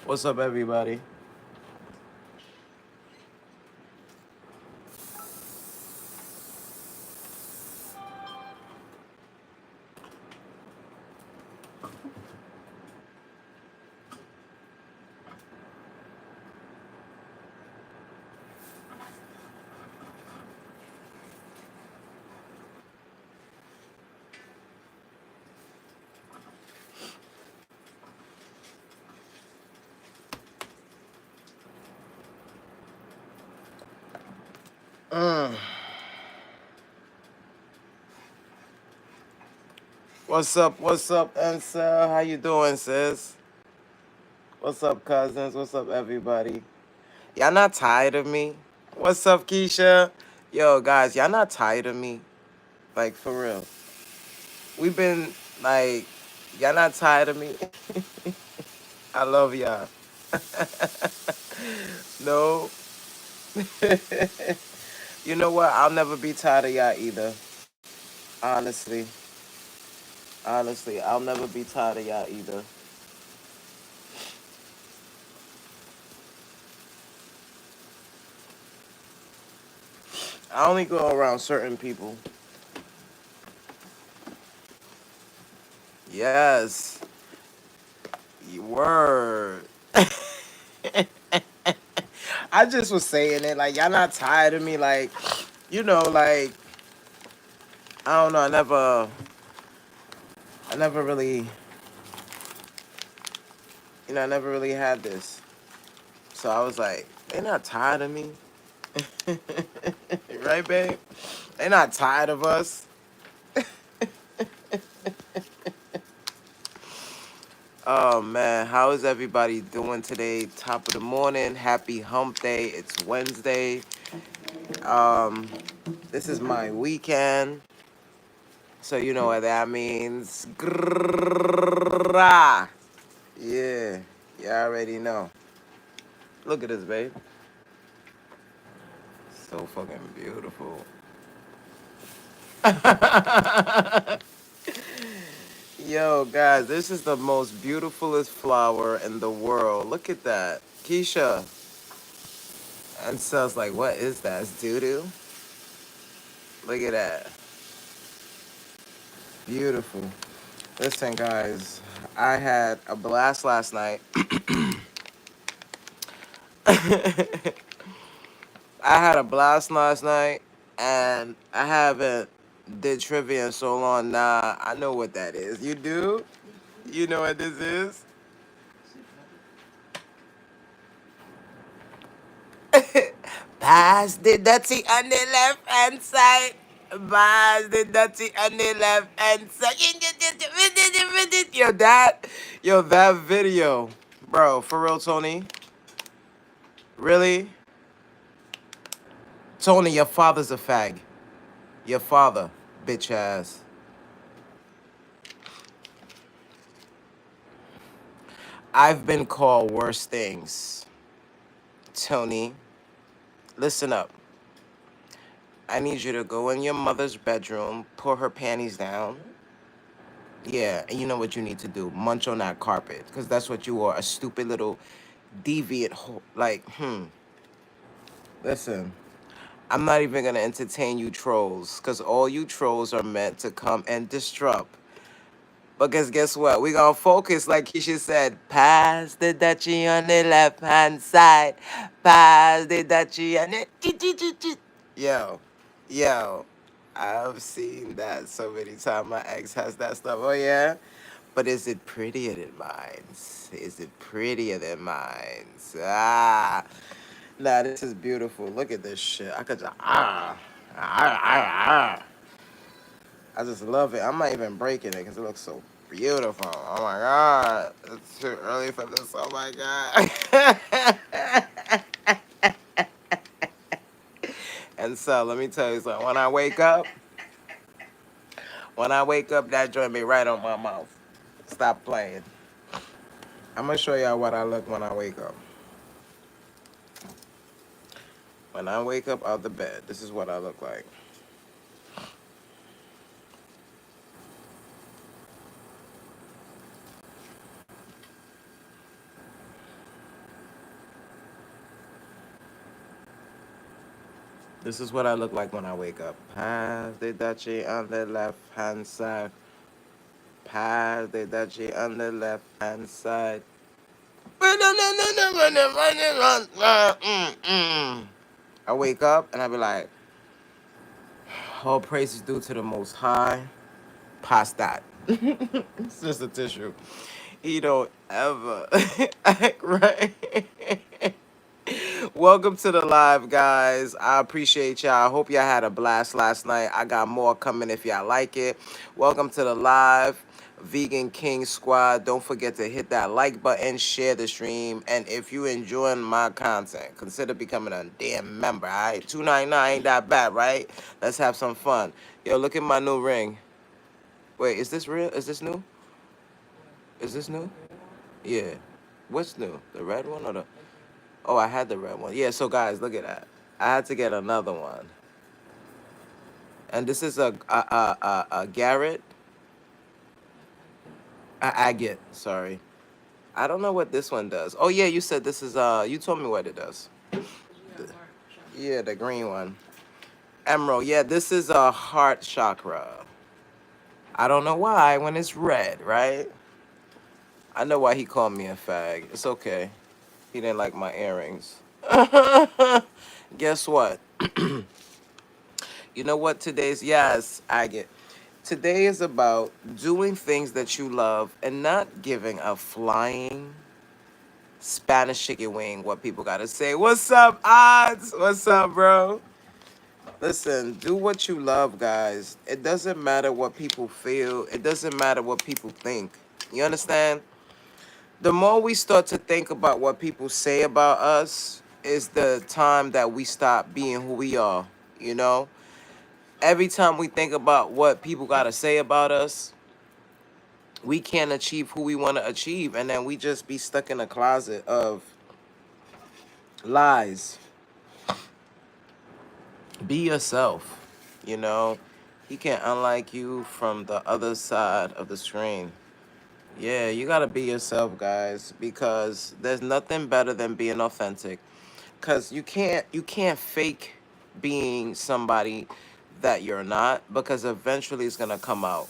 What's up, everybody? Mm. What's up? What's up, Ansel? How you doing, sis? What's up, cousins? What's up, everybody? Y'all not tired of me? What's up, Keisha? Yo, guys, y'all not tired of me? Like, for real. We've been, like, y'all not tired of me? I love y'all. No. You know what? I'll never be tired of y'all either. Honestly. Honestly, I'll never be tired of y'all either. I only go around certain people. Yes. Word. I just was saying it. Like, y'all not tired of me. Like, like, I don't know. I never really, I never really had this. So I was like, they not tired of me. Right, babe? They not tired of us. Oh man, how is everybody doing today? Top of the morning, happy hump day. It's Wednesday. Um, this is my weekend, so you know what that means. Grrrrah. Yeah, you already know. Look at this, babe. So fucking beautiful. Yo, guys, this is the most beautifulest flower in the world. Look at that. Keisha. And Sel's like, what is that? It's doo-doo? Look at that. Beautiful. Listen, guys, I had a blast last night. I had a blast last night, and I haven't did trivia in so long. Nah, I know what that is. You do? You know what this is? Pass the dirty on the left hand side. Pass the dirty on the left hand side. Yo, that video, bro. For real, Tony. Really, Tony, your father's a fag. Your father, bitch ass. I've been called worse things. Tony, listen up. I need you to go in your mother's bedroom, pull her panties down. Yeah, and you know what you need to do? Munch on that carpet, because that's what you are, a stupid little deviant Listen, I'm not even going to entertain you trolls, because all you trolls are meant to come and disrupt. Because guess what? We gonna focus, like Keisha said. Pass the Dutchie on the left hand side. Pass the Dutchie on the. Yo, yo, I've seen that so many times. My ex has that stuff. Oh yeah, but is it prettier than mine? Is it prettier than mine? Ah, nah, this is beautiful. Look at this shit. I could just I just love it. I'm not even breaking it because it looks so beautiful. Oh my god. It's too early for this. Oh my god. And so let me tell you something. When I wake up, that joint be right on my mouth. Stop playing. I'm gonna show y'all what I look when I wake up. When I wake up out the bed, this is what I look like. This is what I look like when I wake up. Pass the duchy on the left hand side. Pass the duchy on the left hand side. I wake up and I be like, all praise is due to the Most High. Pass that. It's just a tissue. He don't ever act right. Welcome to the live, guys. I appreciate y'all. I hope y'all had a blast last night. I got more coming if y'all like it. Welcome to the live Vegan King Squad. Don't forget to hit that like button, share the stream, and if you enjoying my content, consider becoming a damn member. All right, $2.99 ain't that bad, right? Let's have some fun. Yo, look at my new ring. Wait, is this real? Is this new? Is this new? Yeah. What's new? The red one or the? Oh, I had the red one. Yeah. So guys, look at that. I had to get another one, and this is a Garrett, a agate. Sorry, I don't know what this one does. Oh yeah, you said this is you told me what it does. The- yeah, the green one. Emerald. Yeah, this is a heart chakra. I don't know why when it's red, right? I know why he called me a fag. It's okay. He didn't like my earrings. Guess what? You know what today's yes, agate. Today is about doing things that you love and not giving a flying Spanish chicken wing what people gotta say. What's up, odds? What's up, bro? Listen, do what you love, guys. It doesn't matter what people feel. It doesn't matter what people think. You understand? The more we start to think about what people say about us is the time that we stop being who we are, you know? Every time we think about what people got to say about us, we can't achieve who we want to achieve, and then we just be stuck in a closet of lies. Be yourself, you know? He can unlike you from the other side of the screen. Yeah, you got to be yourself, guys, because there's nothing better than being authentic. Cuz you can't fake being somebody that you're not, because eventually it's going to come out,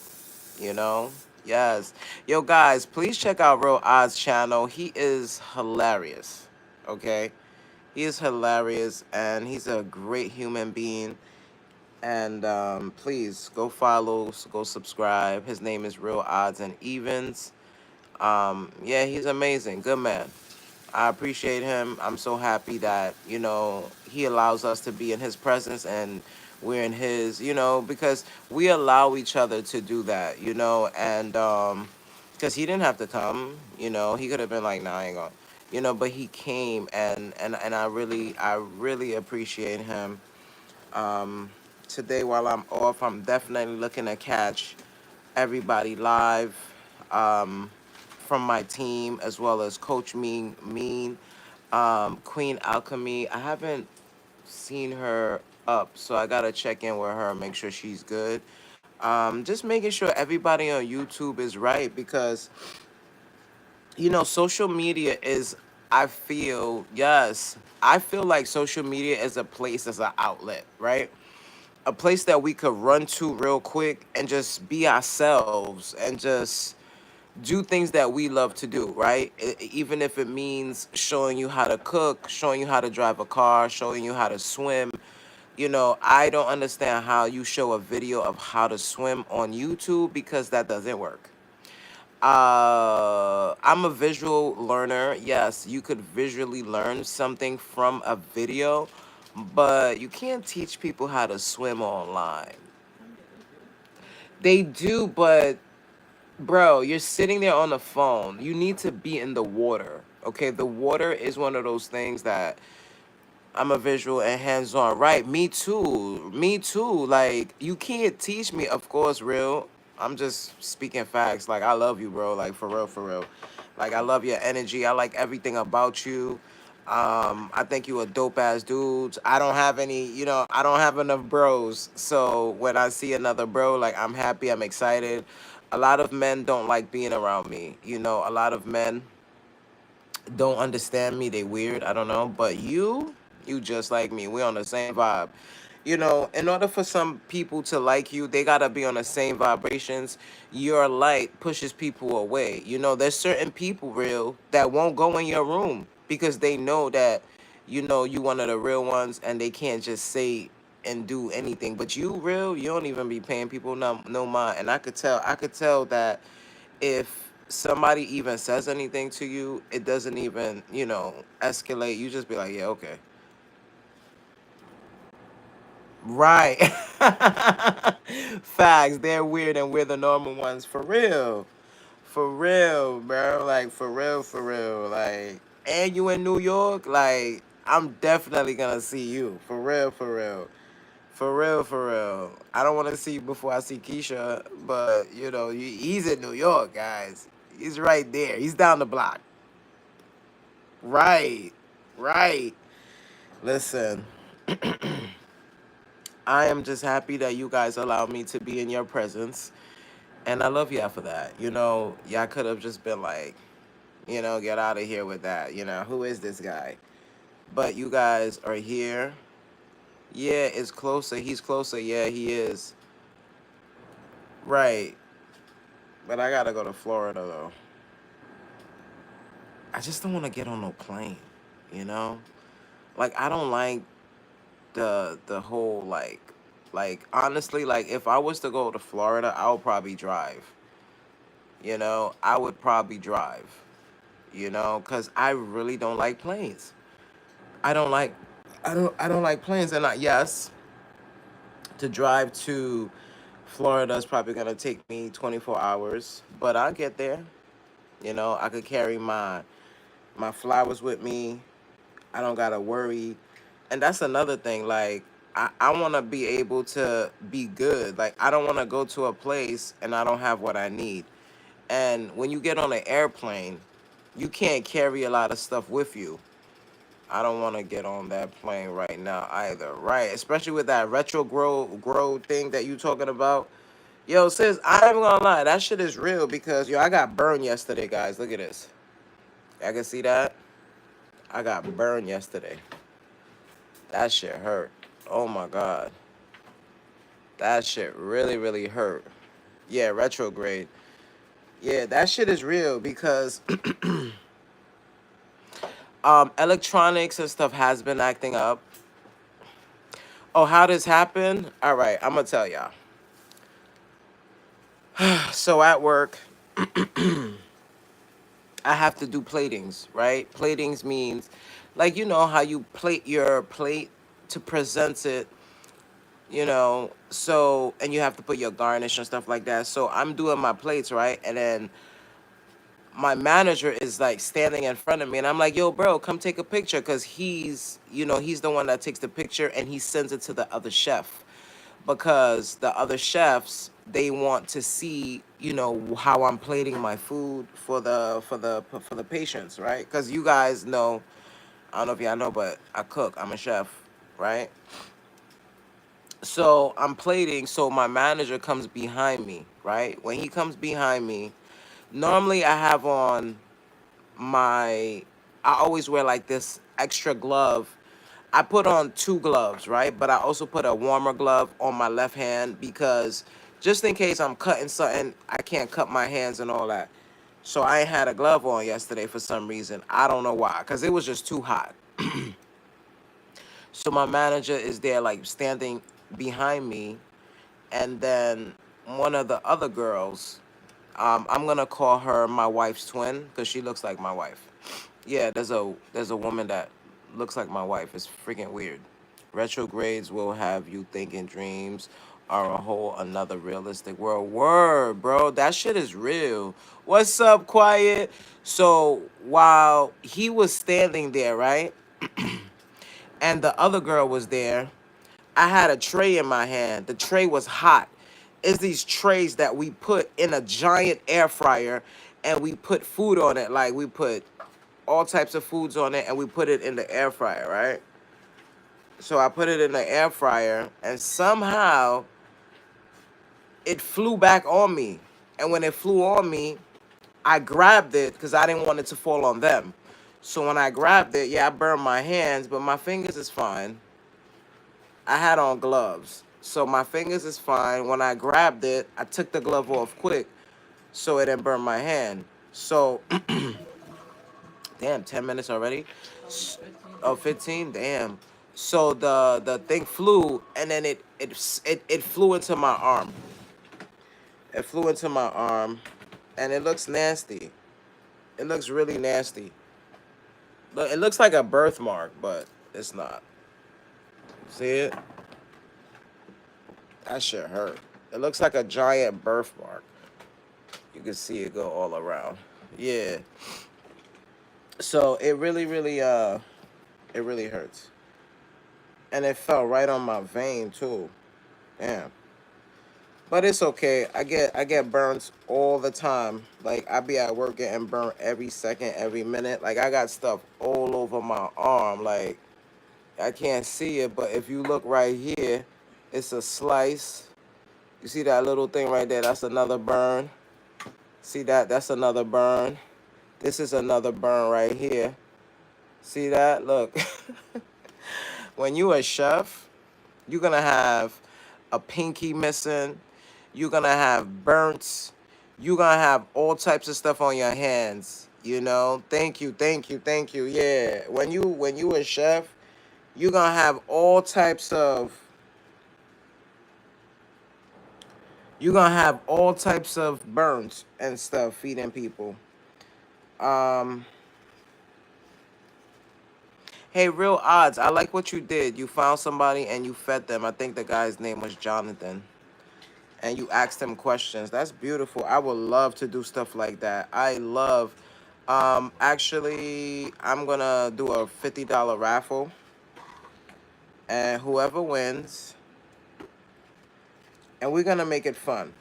you know? Yes. Yo, guys, please check out Real Odd's channel. He is hilarious. Okay? He is hilarious and he's a great human being. And please go follow, go subscribe. His name is Real Odds and Evens. Yeah, he's amazing. Good man. I appreciate him. I'm so happy that, he allows us to be in his presence and we're in his, because we allow each other to do that, and because he didn't have to come, he could have been like, nah, I ain't going, but he came and I really appreciate him. Um, Today while I'm off, I'm definitely looking to catch everybody live, um, from my team, as well as Coach Mean, Queen Alchemy. I haven't seen her up, so I gotta check in with her, make sure she's good. Just making sure everybody on YouTube is right, because social media is. I feel like social media is a place, as an outlet, right? A place that we could run to real quick and just be ourselves and just do things that we love to do, right? Even if it means showing you how to cook, showing you how to drive a car, showing you how to swim. I don't understand how you show a video of how to swim on YouTube, because that doesn't work. I'm a visual learner. Yes, you could visually learn something from a video, but you can't teach people how to swim online. They do, but bro, you're sitting there on the phone. You need to be in the water. Okay, the water is one of those things that I'm a visual and hands-on. Right, me too. Me too. Like, you can't teach me, of course, real. I'm just speaking facts. Like, I love you, bro. Like, for real, for real. Like, I love your energy. I like everything about you. I think you a dope ass dude. I don't have enough bros. So when I see another bro, like, I'm happy, I'm excited. A lot of men don't like being around me. A lot of men don't understand me. They weird. I don't know. But you, You just like me. We on the same vibe. You know, in order for some people to like you, they gotta be on the same vibrations. Your light pushes people away. You know, there's certain people real that won't go in your room because they know that, you know, you one of the real ones and they can't just say and do anything. But you real, you don't even be paying people no mind. And I could tell that if somebody even says anything to you, it doesn't even, you know, escalate. You just be like, yeah, okay. Right. Facts. They're weird and we're the normal ones. For real. For real, bro. Like, for real, for real. Like, and you in New York? Like, I'm definitely gonna see you. For real, for real. For real, for real. I don't want to see you before I see Keisha, but, you know, he's in New York, guys. He's right there. He's down the block. Right. Right. Listen, I am just happy that you guys allowed me to be in your presence. And I love y'all for that. You know, y'all could have just been like, you know, get out of here with that. You know, who is this guy? But you guys are here. Yeah, it's closer. He's closer. Yeah, he is. Right. But I gotta go to Florida though. I just don't want to get on no plane. You know, like I don't like the whole like honestly, like if I was to go to Florida, I would probably drive. You know, I would probably drive. You know, cause I really don't like planes. I don't like I don't like planes. And yes, to drive to Florida is probably gonna take me 24 hours, but I'll get there. You know, I could carry my flowers with me. I don't gotta worry. And that's another thing. Like I wanna be able to be good. Like I don't wanna go to a place and I don't have what I need. And when you get on an airplane, you can't carry a lot of stuff with you. I don't want to get on that plane right now either, right? Especially with that retro grow thing that you talking about. Yo, sis, I ain't gonna lie, that shit is real because yo, I got burned yesterday, guys. Look at this. I can see that. I got burned yesterday. That shit hurt. Oh my god, that shit really really hurt. Yeah, retrograde. Yeah, that shit is real because electronics and stuff has been acting up. Oh, how this happened? All right, I'm gonna tell y'all. So at work, I have to do platings, right? Platings means, like, you know how you plate your plate to present it, you know, so, and you have to put your garnish and stuff like that. So I'm doing my plates, right? And then my manager is like standing in front of me and I'm like, yo, bro, come take a picture. Cause he's, you know, he's the one that takes the picture and he sends it to the other chef. Because the other chefs, they want to see, you know, how I'm plating my food for the patients, right? Because you guys know, I don't know if y'all know, but I cook. I'm a chef, right? So I'm plating. So my manager comes behind me, right? When he comes behind me, normally I have on my, I always wear like this extra glove. I put on two gloves, right? But I also put a warmer glove on my left hand because just in case I'm cutting something, I can't cut my hands and all that. So I ain't had a glove on yesterday for some reason. I don't know why, because it was just too hot. So my manager is there like standing behind me, and then one of the other girls, I'm gonna call her my wife's twin because she looks like my wife. Yeah, there's a woman that looks like my wife. It's freaking weird. Retrogrades will have you thinking dreams are a whole another realistic world. Word, bro. That shit is real. What's up, Quiet? So while he was standing there, right? And the other girl was there, I had a tray in my hand. The tray was hot. It's these trays that we put in a giant air fryer and we put food on it. Like we put all types of foods on it and we put it in the air fryer, right? So I put it in the air fryer and somehow it flew back on me. And when it flew on me, I grabbed it because I didn't want it to fall on them. So when I grabbed it, yeah, I burned my hands, but my fingers is fine. I had on gloves. So my fingers is fine. When I grabbed it, I took the glove off quick so it didn't burn my hand. So, damn, 10 minutes already? Oh, 15? Damn. So the thing flew, and then it flew into my arm. It flew into my arm, and it looks nasty. It looks really nasty. Look, it looks like a birthmark, but it's not. See it? That shit hurt. It looks like a giant birthmark. You can see it go all around. Yeah. So it really hurts. And it fell right on my vein too. Damn. But it's okay. I get burns all the time. Like I be at work getting burnt every second, every minute. Like I got stuff all over my arm. Like I can't see it, but if you look right here, it's a slice. You see that little thing right there? That's another burn. See that? That's another burn. This is another burn right here. See that? Look. When you a chef, you're gonna have a pinky missing. You're gonna have burns. You're gonna have all types of stuff on your hands. You know. Thank you, thank you, thank you. Yeah. When you a chef, you're gonna have all types of. You're gonna have all types of burns and stuff feeding people. Um. Hey, real odds. I like what you did. You found somebody and you fed them. I think the guy's name was Jonathan. And you asked him questions. That's beautiful. I would love to do stuff like that. I love. Actually, I'm gonna do a $50 raffle, and whoever wins, and we're gonna make it fun.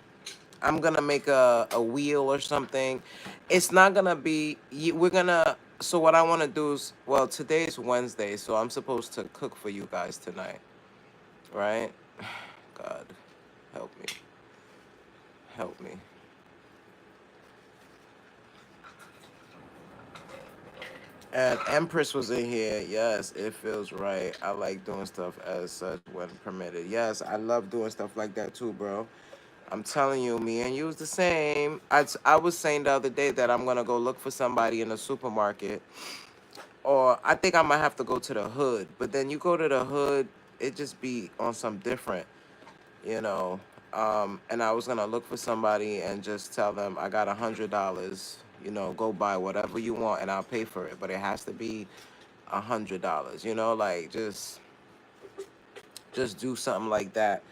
I'm gonna make a wheel or something. It's not gonna be. We're gonna. So what I want to do is, well, today's Wednesday, so I'm supposed to cook for you guys tonight, right? God, help me, help me. And Empress was in here. Yes, it feels right. I like doing stuff as such when permitted. Yes, I love doing stuff like that too, bro. I'm telling you, me and you is the same. I was saying the other day that I'm gonna go look for somebody in the supermarket, or I think I might have to go to the hood. But then you go to the hood, it just be on some different, you know. And I was gonna look for somebody and just tell them I got $100. You know, go buy whatever you want and I'll pay for it. But it has to be $100. You know, like just do something like that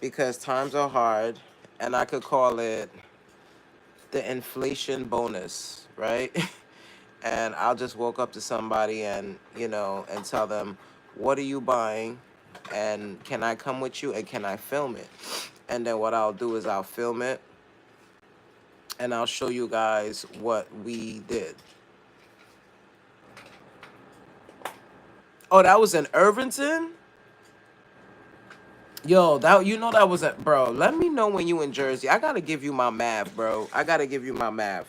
because times are hard, and I could call it the inflation bonus, right? And I'll just walk up to somebody and, you know, and tell them, what are you buying? And can I come with you? And can I film it? And then what I'll do is I'll film it and I'll show you guys what we did. Oh, that was in Irvington? Yo, that you know that was a bro. Let me know when you in Jersey. I gotta give you my math, bro. I gotta give you my math.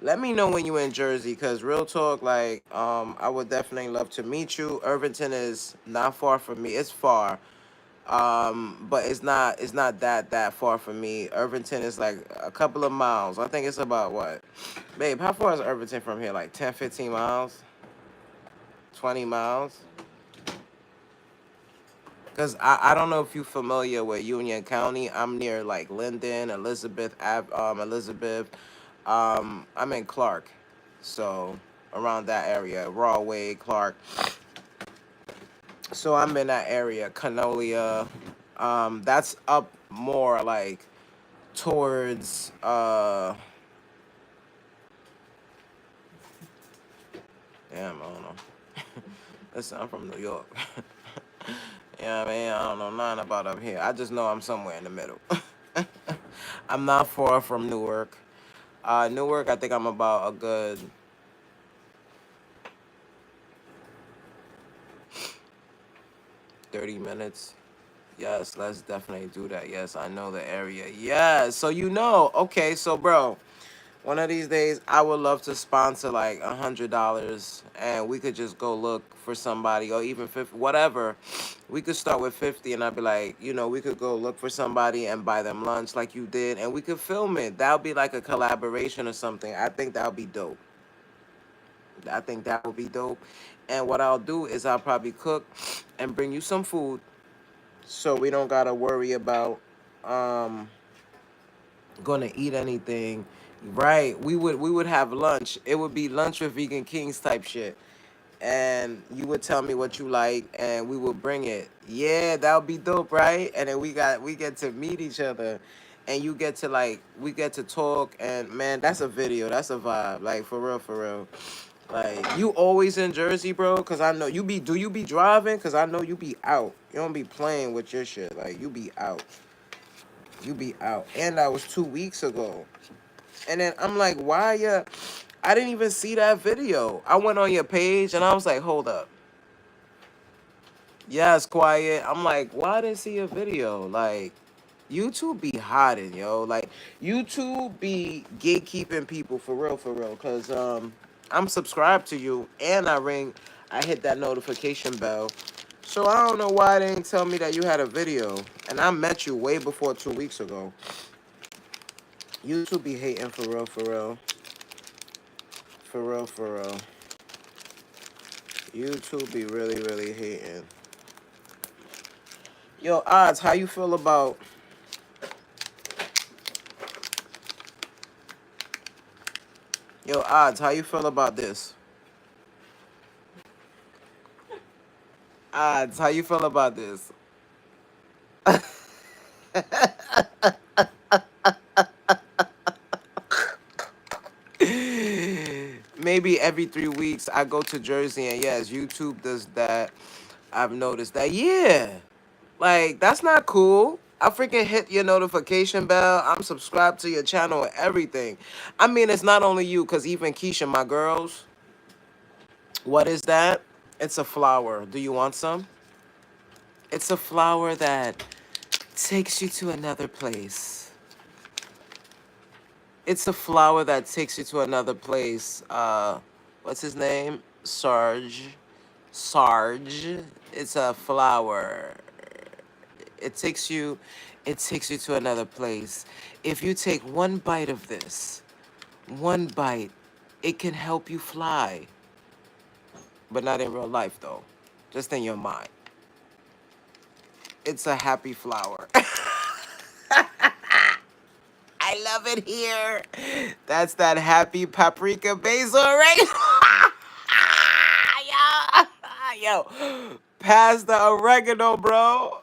Let me know when you in Jersey, cause real talk, like, I would definitely love to meet you. Irvington is not far from me. It's far, but it's not that far from me. Irvington is like a couple of miles. I think it's about what, babe? How far is Irvington from here? Like 10, 15 miles, 20 miles. Cause I don't know if you're familiar with Union County. I'm near like Linden, Elizabeth. I'm in Clark, so around that area, Rawway, Clark. So I'm in that area, Canolia. That's up more like towards damn, I don't know. Listen, I'm from New York. Yeah, I mean, I don't know nothing about up here. I just know I'm somewhere in the middle. I'm not far from Newark. Newark, I think I'm about a good 30 minutes. Yes, let's definitely do that. Yes, I know the area. Yes, so you know. Okay, so bro, One of these days, I would love to sponsor like $100, and we could just go look for somebody, or even 50, whatever. We could start with 50, and I'd be like, we could go look for somebody and buy them lunch like you did, and we could film it. That would be like a collaboration or something. I think that would be dope. I think that would be dope. And what I'll do is I'll probably cook and bring you some food, so we don't gotta worry about um gonna eat anything. Right. We would have lunch. It would be lunch with vegan kings type shit. And you would tell me what you like and we would bring it. Yeah, that would be dope, right? And then we get to meet each other, and you get to like we get to talk, and man, that's a video. That's a vibe. Like for real, for real. Like you always in Jersey, bro? Cause I know do you be driving? Cause I know you be out. You don't be playing with your shit. Like you be out. You be out. And that was 2 weeks ago. And then I'm like, why you? I didn't even see that video. I went on your page and I was like, hold up. Yeah, it's quiet. I'm like, why didn't see a video? Like, YouTube be hiding, yo. Like, YouTube be gatekeeping people for real, for real. Cause I'm subscribed to you and I hit that notification bell. So I don't know why they didn't tell me that you had a video. And I met you way before 2 weeks ago. YouTube be hating for real, for real. For real, for real. YouTube be really, really hating. Yo, Odds, how you feel about... Yo, Odds, how you feel about this? Odds, how you feel about this? Maybe every 3 weeks I go to Jersey, and yes, YouTube does that. I've noticed that. Yeah. Like, that's not cool. I freaking hit your notification bell. I'm subscribed to your channel and everything. I mean, it's not only you, because even Keisha, my girls, what is that? It's a flower. Do you want some? It's a flower that takes you to another place. It's a flower that takes you to another place. What's his name? Sarge. Sarge. It's a flower. It takes you, it takes you to another place. If you take one bite of this, one bite, it can help you fly. But not in real life though. Just in your mind. It's a happy flower. I love it here. That's that happy paprika basil oregano. Yo, pass the oregano, bro.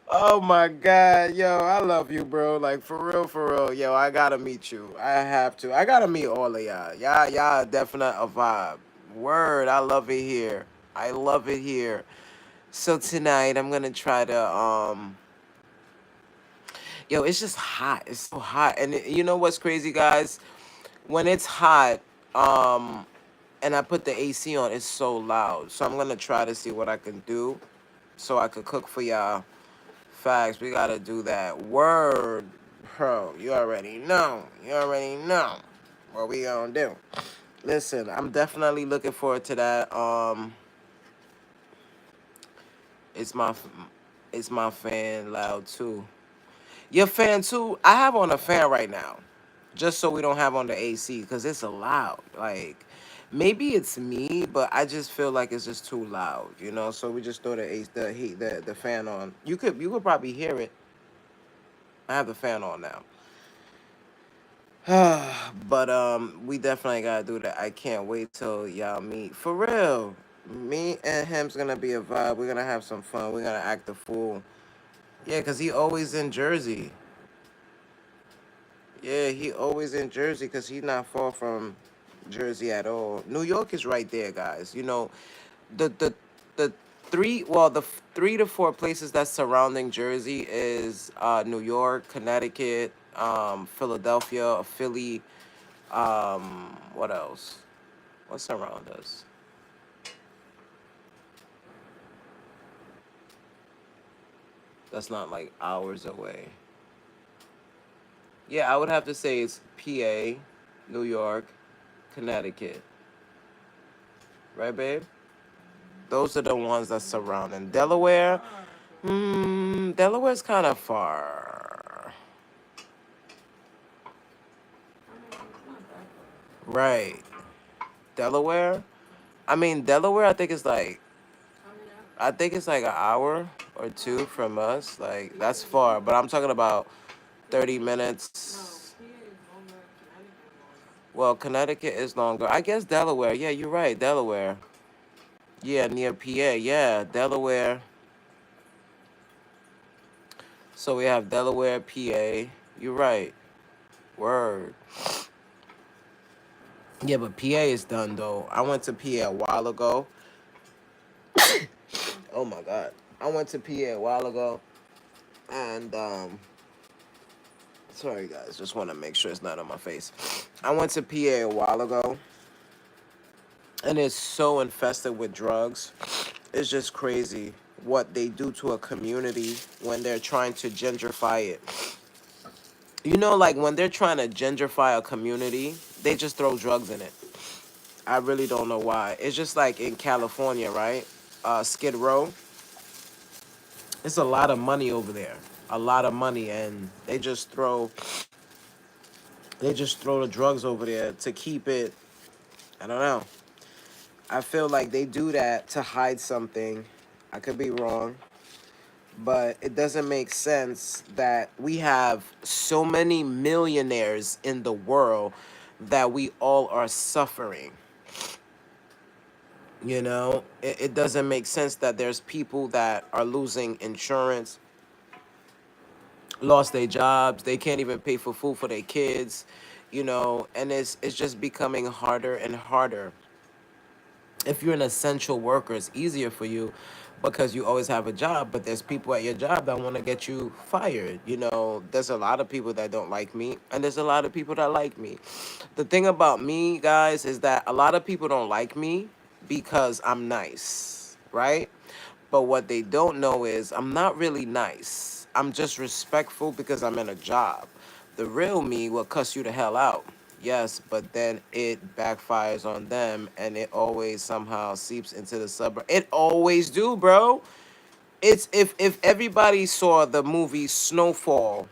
Oh my God, yo, I love you, bro. Like for real, for real. Yo, I gotta meet you. I have to. I gotta meet all of y'all. Y'all definitely a vibe. Word, I love it here. I love it here. So tonight I'm gonna try to yo, it's just hot. It's so hot. And you know what's crazy, guys? When it's hot, and I put the AC on, it's so loud. So I'm gonna try to see what I can do so I could cook for y'all. Facts, we gotta do that. Word, bro. You already know. You already know what we gonna do. Listen, I'm definitely looking forward to that. It's my, it's my fan loud too. Your fan too. I have on a fan right now, just so we don't have on the AC because it's loud. Like maybe it's me, but I just feel like it's just too loud, you know. So we just throw the AC, the heat, the fan on. You could probably hear it. I have the fan on now. But we definitely gotta do that. I can't wait till y'all meet. For real. Me and him's gonna be a vibe. We're gonna have some fun. We're gonna act a fool. Yeah, cause he always in Jersey. Yeah, he always in Jersey because he's not far from Jersey at all. New York is right there, guys. You know, the the 3 to 4 places that's surrounding Jersey is New York, Connecticut, Philadelphia, Philly. What else? What's around us? That's not like hours away. Yeah, I would have to say it's PA, New York, Connecticut. Right, babe? Those are the ones that surround. And Delaware, Delaware's kind of far. Right. Delaware? I mean, Delaware, I think it's like an hour or two from us. Like, that's far. But I'm talking about 30 minutes. Well, Connecticut is longer. I guess Delaware. Yeah, you're right. Delaware. Yeah, near PA. Yeah, Delaware. So we have Delaware, PA. You're right. Word. Yeah, but PA is done though. I went to PA a while ago. Oh my god. I went to PA a while ago, and sorry guys, just want to make sure it's not on my face. I went to PA a while ago, and it's so infested with drugs. It's just crazy what they do to a community when they're trying to gentrify it. You know, like when they're trying to gentrify a community, they just throw drugs in it. I really don't know why. It's just like in California, right? Skid Row. It's a lot of money over there. A lot of money, and they just throw the drugs over there to keep it. I don't know. I feel like they do that to hide something. I could be wrong, but it doesn't make sense that we have so many millionaires in the world that we all are suffering. You know, it doesn't make sense that there's people that are losing insurance, lost their jobs, they can't even pay for food for their kids, and it's just becoming harder and harder. If you're an essential worker, it's easier for you because you always have a job, but there's people at your job that want to get you fired. There's a lot of people that don't like me, and there's a lot of people that like me. The thing about me, guys, is that a lot of people don't like me because I'm nice, right? But what they don't know is I'm not really nice. I'm just respectful because I'm in a job. The real me will cuss you the hell out. Yes, but then it backfires on them and it always somehow seeps into the suburb. It always do, bro. It's if everybody saw the movie Snowfall,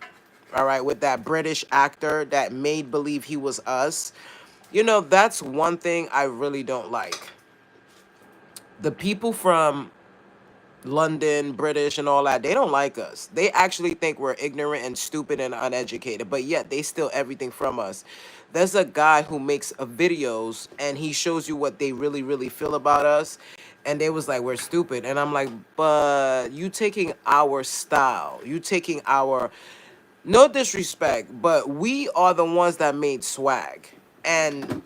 all right, with that British actor that made believe he was us, that's one thing I really don't like. The people from London, British, and all that, they don't like us. They actually think we're ignorant and stupid and uneducated, but yet they steal everything from us. There's a guy who makes videos and he shows you what they really, really feel about us. And they was like, we're stupid. And I'm like, but you taking our style, you taking our, no disrespect, but we are the ones that made swag. And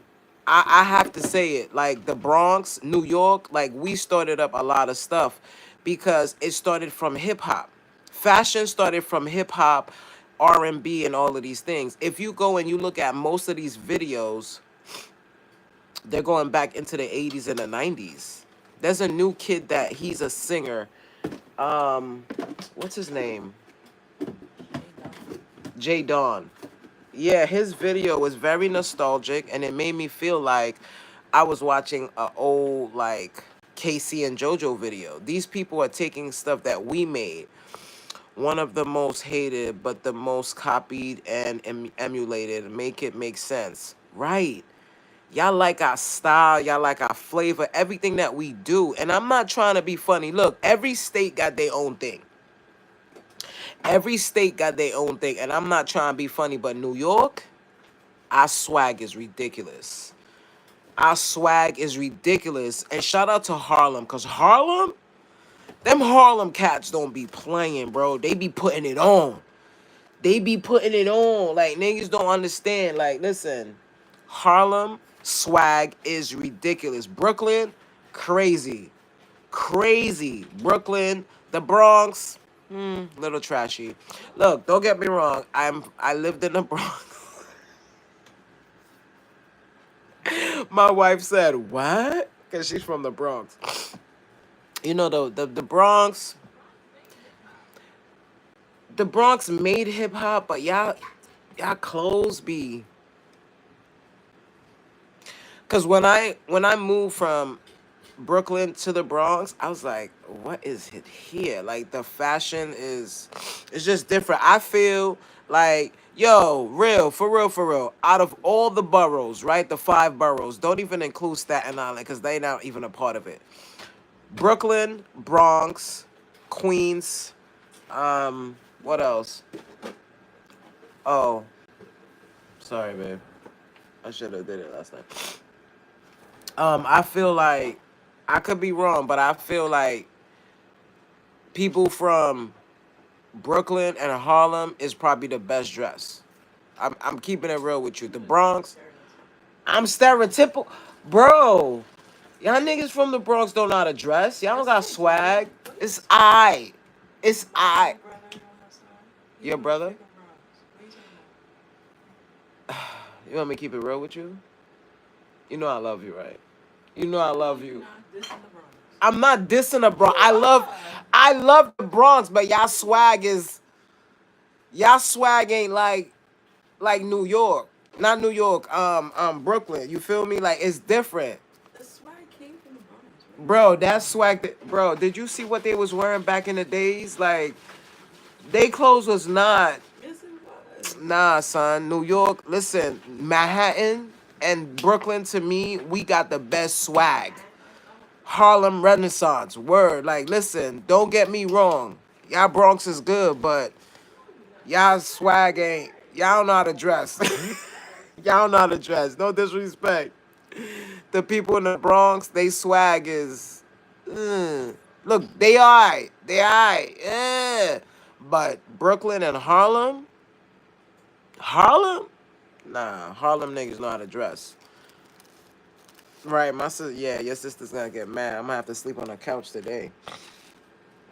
I have to say it, like the Bronx, New York, like we started up a lot of stuff because it started from hip hop. Fashion started from hip hop, R&B, and B, and all of these things. If you go and you look at most of these videos, they're going back into the 80s and the 90s. There's a new kid that he's a singer. Um, what's his name? Jay Dawn. Yeah, his video was very nostalgic, and it made me feel like I was watching a old like Casey and JoJo video. These people are taking stuff that we made, one of the most hated but the most copied and emulated, make it make sense. Right. Y'all like our style, y'all like our flavor, everything that we do. And I'm not trying to be funny. Look, every state got their own thing. Every state got their own thing. And I'm not trying to be funny, but New York, our swag is ridiculous. Our swag is ridiculous. And shout out to Harlem, because Harlem, them Harlem cats don't be playing, bro. They be putting it on. They be putting it on. Like, niggas don't understand. Like, listen, Harlem swag is ridiculous. Brooklyn, crazy. Crazy. Brooklyn, the Bronx, little trashy. Look, don't get me wrong. I lived in the Bronx. My wife said, what? Because she's from the Bronx. The Bronx made hip hop, but y'all, y'all clothes be. Cause when I moved from Brooklyn to the Bronx, I was like, what is it here? Like the fashion is, it's just different. I feel like, yo, real, for real, for real. Out of all the boroughs, right, the 5 boroughs, don't even include Staten Island because they not even a part of it. Brooklyn, Bronx, Queens, what else? Oh, sorry, babe. I should have did it last night. I feel like I could be wrong, but I feel like people from Brooklyn and Harlem is probably the best dressed. I'm keeping it real with you. The Bronx, I'm stereotypical, bro. Y'all niggas from the Bronx don't know how to dress. Y'all don't got swag. It's I. It's I. Your brother? You want me to keep it real with you? You know I love you, right? You know I love you. I'm not dissing the Bronx. I love the Bronx, but y'all swag ain't like New York. Not New York, Brooklyn. You feel me? Like it's different. The swag came from the Bronx, right? Bro, that swag bro, did you see what they was wearing back in the days? Like they clothes was not. Yes, it was. Nah, son. New York, listen, Manhattan and Brooklyn to me, we got the best swag. Harlem Renaissance. Word. Like, listen, don't get me wrong. Y'all Bronx is good, but y'all swag ain't. Y'all don't know how to dress. Y'all don't know how to dress. No disrespect. The people in the Bronx, they swag is. Look, they alright. They alright. Yeah. But Brooklyn and Harlem? Harlem? Nah, Harlem niggas know how to dress. Right, my sister, yeah, your sister's gonna get mad. I'm gonna have to sleep on the couch today.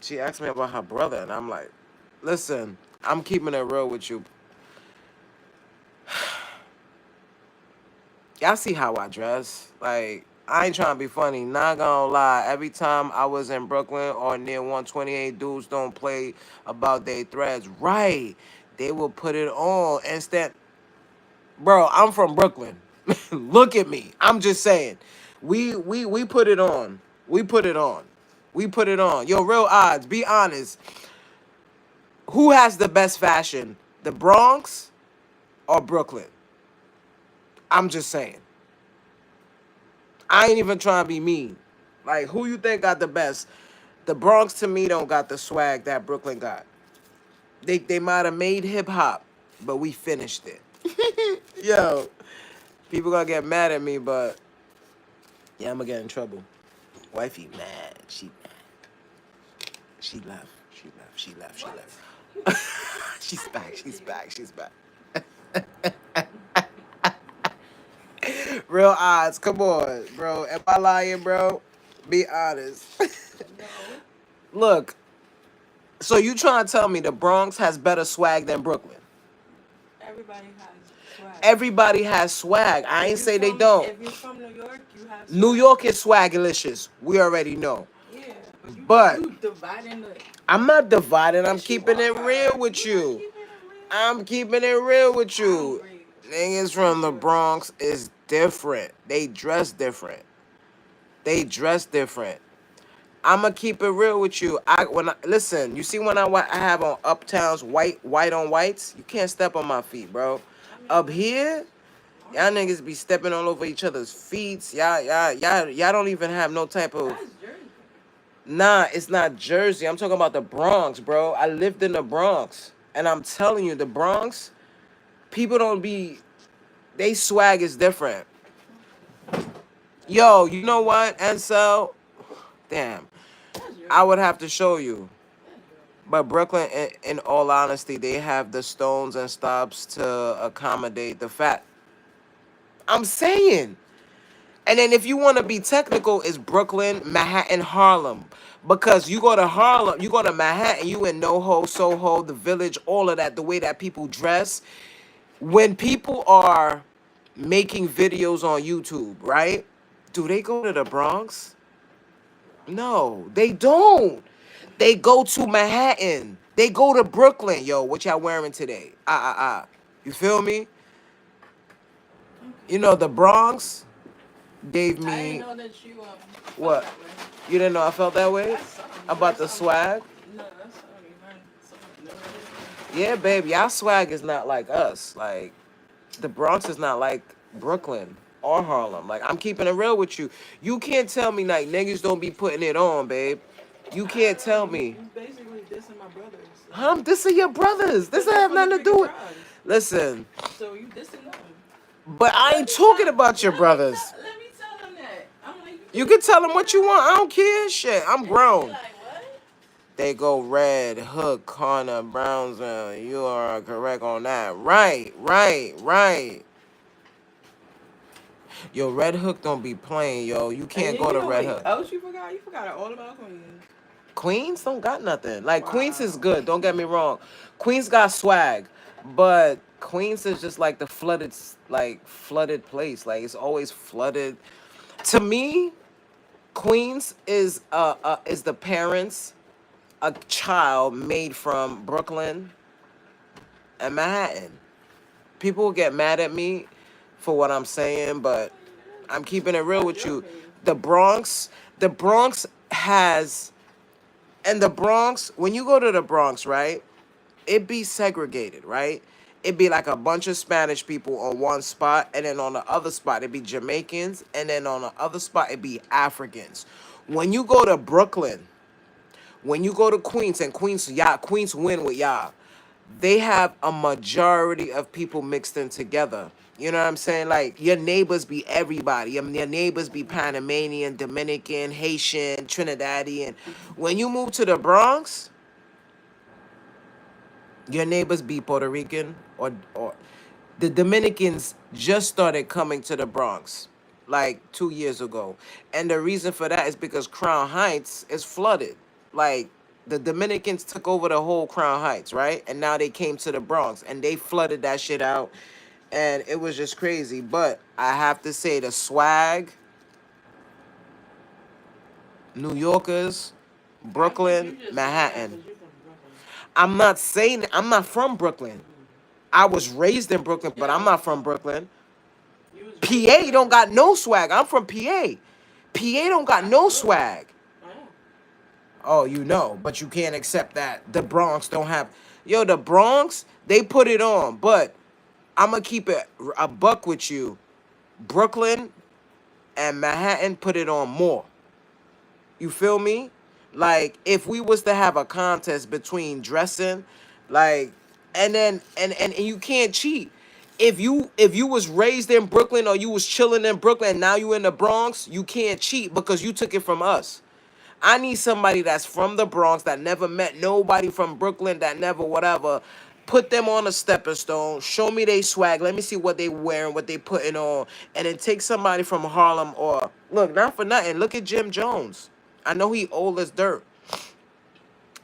She asked me about her brother, and I'm like, listen, I'm keeping it real with you. Y'all see how I dress? Like, I ain't trying to be funny. Not gonna lie. Every time I was in Brooklyn or near 128, dudes don't play about their threads. Right. They will put it on instead. Bro, I'm from Brooklyn. Look at me. I'm just saying. We put it on. We put it on. We put it on. Yo, real odds. Be honest. Who has the best fashion? The Bronx or Brooklyn? I'm just saying. I ain't even trying to be mean. Like, who you think got the best? The Bronx to me don't got the swag that Brooklyn got. They might have made hip hop, but we finished it. Yo, people gonna get mad at me, but yeah, I'm gonna get in trouble. Wifey mad. She mad. She left. She left. She left. She left. She's back. She's back. She's back. Real odds. Come on, bro. Am I lying, bro? Be honest. No. Look, so you trying to tell me the Bronx has better swag than Brooklyn? Everybody has swag. Everybody has swag. I ain't say they don't. If you're from New York, you have swag. New York is swagalicious. We already know. Yeah, But you dividing the. I'm not dividing. I'm Yes, you keeping it are. real with You're not you. keeping it real. I'm keeping it real with you. Boundaries. Niggas from the Bronx is different. They dress different. They dress different. I'ma keep it real with you. Listen, you see when I have on uptowns white on whites, you can't step on my feet, bro. Up here, y'all niggas be stepping all over each other's feet. Y'all don't even have no type of. That's Jersey. Nah, it's not Jersey. I'm talking about the Bronx, bro. I lived in the Bronx, and I'm telling you, the Bronx, people don't be. They swag is different. Yo, you know what, Ansel? Damn, That's Jersey. I would have to show you. That's Jersey. But Brooklyn, in all honesty, they have the stones and stops to accommodate the fat. I'm saying. And then if you want to be technical, it's Brooklyn, Manhattan, Harlem. Because you go to Harlem, you go to Manhattan, you in NoHo, Soho, the Village, all of that, the way that people dress. When people are making videos on YouTube, right? Do they go to the Bronx? No, they don't. They go to Manhattan. They go to Brooklyn. Yo, what y'all wearing today? You feel me? You Okay. know, the Bronx gave I didn't me know that you felt what? that way. You didn't know I felt that way That's something. about That's the something. swag? No, that's something. Something never heard before. Yeah, babe, y'all swag is not like us. Like the Bronx is not like That's something. Brooklyn or Harlem. Like I'm keeping it real with you. You can't tell me like niggas don't be putting it on, babe. You I can't don't know. tell You me. you basically dissing my brothers. Huh? This are your brothers. This Because they're have from the nothing to do freaking with. tribes. Listen, So you dissing them. but I ain't talking about your brothers. Let me tell them that. I'm like, you You think you can from tell the them what you tribes? want. I don't care. Shit, I'm And they be grown. like, what? They go red, hook, corner, Brownsville. You are correct on that. Right, right, right. Yo, Red Hook don't be playing, yo. You And can't go you to know Red what Hook. else you forgot? You forgot all about Queens. Queens don't got nothing. Like Queens is Wow. good. Don't get me wrong. Queens got swag, but Queens is just like the flooded place. Like it's always flooded. To me, Queens is the parents a child made from Brooklyn and Manhattan. People will get mad at me for what I'm saying, but I'm keeping it real That's with your you. opinion. The Bronx has, and the Bronx, when you go to the Bronx, right, it be segregated, right? It be like a bunch of Spanish people on one spot, and then on the other spot, it be Jamaicans, and then on the other spot, it be Africans. When you go to Brooklyn, when you go to Queens, and Queens, y'all, Queens win with y'all, they have a majority of people mixed in together. You know what I'm saying? Like your neighbors be everybody. I mean, your neighbors be Panamanian, Dominican, Haitian, Trinidadian. When you move to the Bronx, your neighbors be Puerto Rican or the Dominicans just started coming to the Bronx like 2 years ago. And the reason for that is because Crown Heights is flooded. Like the Dominicans took over the whole Crown Heights, right? And now they came to the Bronx and they flooded that shit out. And it was just crazy. But I have to say the swag, New Yorkers, I think you Brooklyn, just saying that Manhattan. because you're from Brooklyn. I'm not saying I'm not from Brooklyn. I was raised in Brooklyn, but I'm Yeah, not from Brooklyn. you was raised in PA don't Brooklyn. got no swag. I'm from PA. PA don't got I no feel that. swag. I am. Oh, you know, but you can't accept that the Bronx don't have. Yo, the Bronx, they put it on, but I'm gonna keep it a buck with you. Brooklyn and Manhattan put it on more. You feel me? Like if we was to have a contest between dressing, like, and you can't cheat. If you was raised in Brooklyn or you was chilling in Brooklyn and now you in the Bronx, you can't cheat because you took it from us. I need somebody that's from the Bronx that never met nobody from Brooklyn that never whatever. Put them on a stepping stone. Show me they swag. Let me see what they wearing, what they putting on, and then take somebody from Harlem or look, not for nothing. Look at Jim Jones. I know he old as dirt,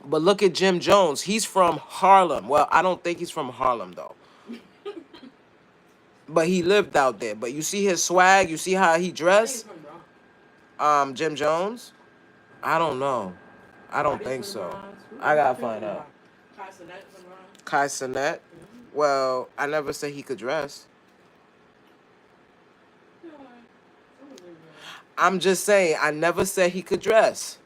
but look at Jim Jones. He's from Harlem. Well, I don't think he's from Harlem though, but he lived out there. But you see his swag. You see how he I think he's dressed. from Bronx. Jim Jones. I don't know. I don't Roddy's think from so. Bronx. I gotta Who find from out. Bronx? Kai Cenat from Bronx. Kai Cenat. Mm-hmm. Well, I never said he could dress. Yeah, I believe that. I'm just saying I never said he could dress.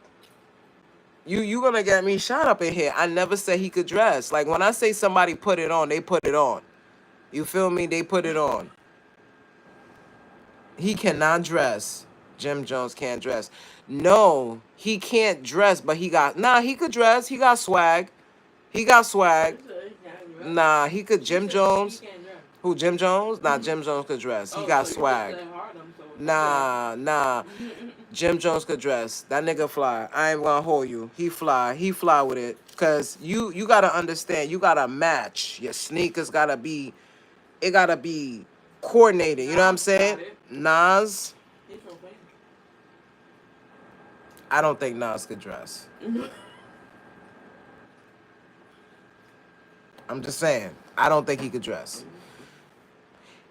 You gonna get me shot up in here. I never said he could dress. Like when I say somebody put it on, they put it on. You feel me? They put it on. He cannot dress. Jim Jones can't dress. No, he can't dress, but he could dress. He got swag. He got swag. Who said he can't dress? Nah, he could Who Jim said he Jones. can't dress? Who Jim Jones? Nah, Jim Jones could dress. He Oh, got so you just swag. said Harlem, so okay. Nah. Jim Jones could dress. That nigga fly. I ain't gonna hold you. He fly. He fly with it. Cause you gotta understand. You gotta match. Your sneakers gotta be. It gotta be coordinated. You know what I'm Nas saying? got it. Nas. He's from I don't think Nas could dress. Queens. I'm just saying. I don't think he could dress.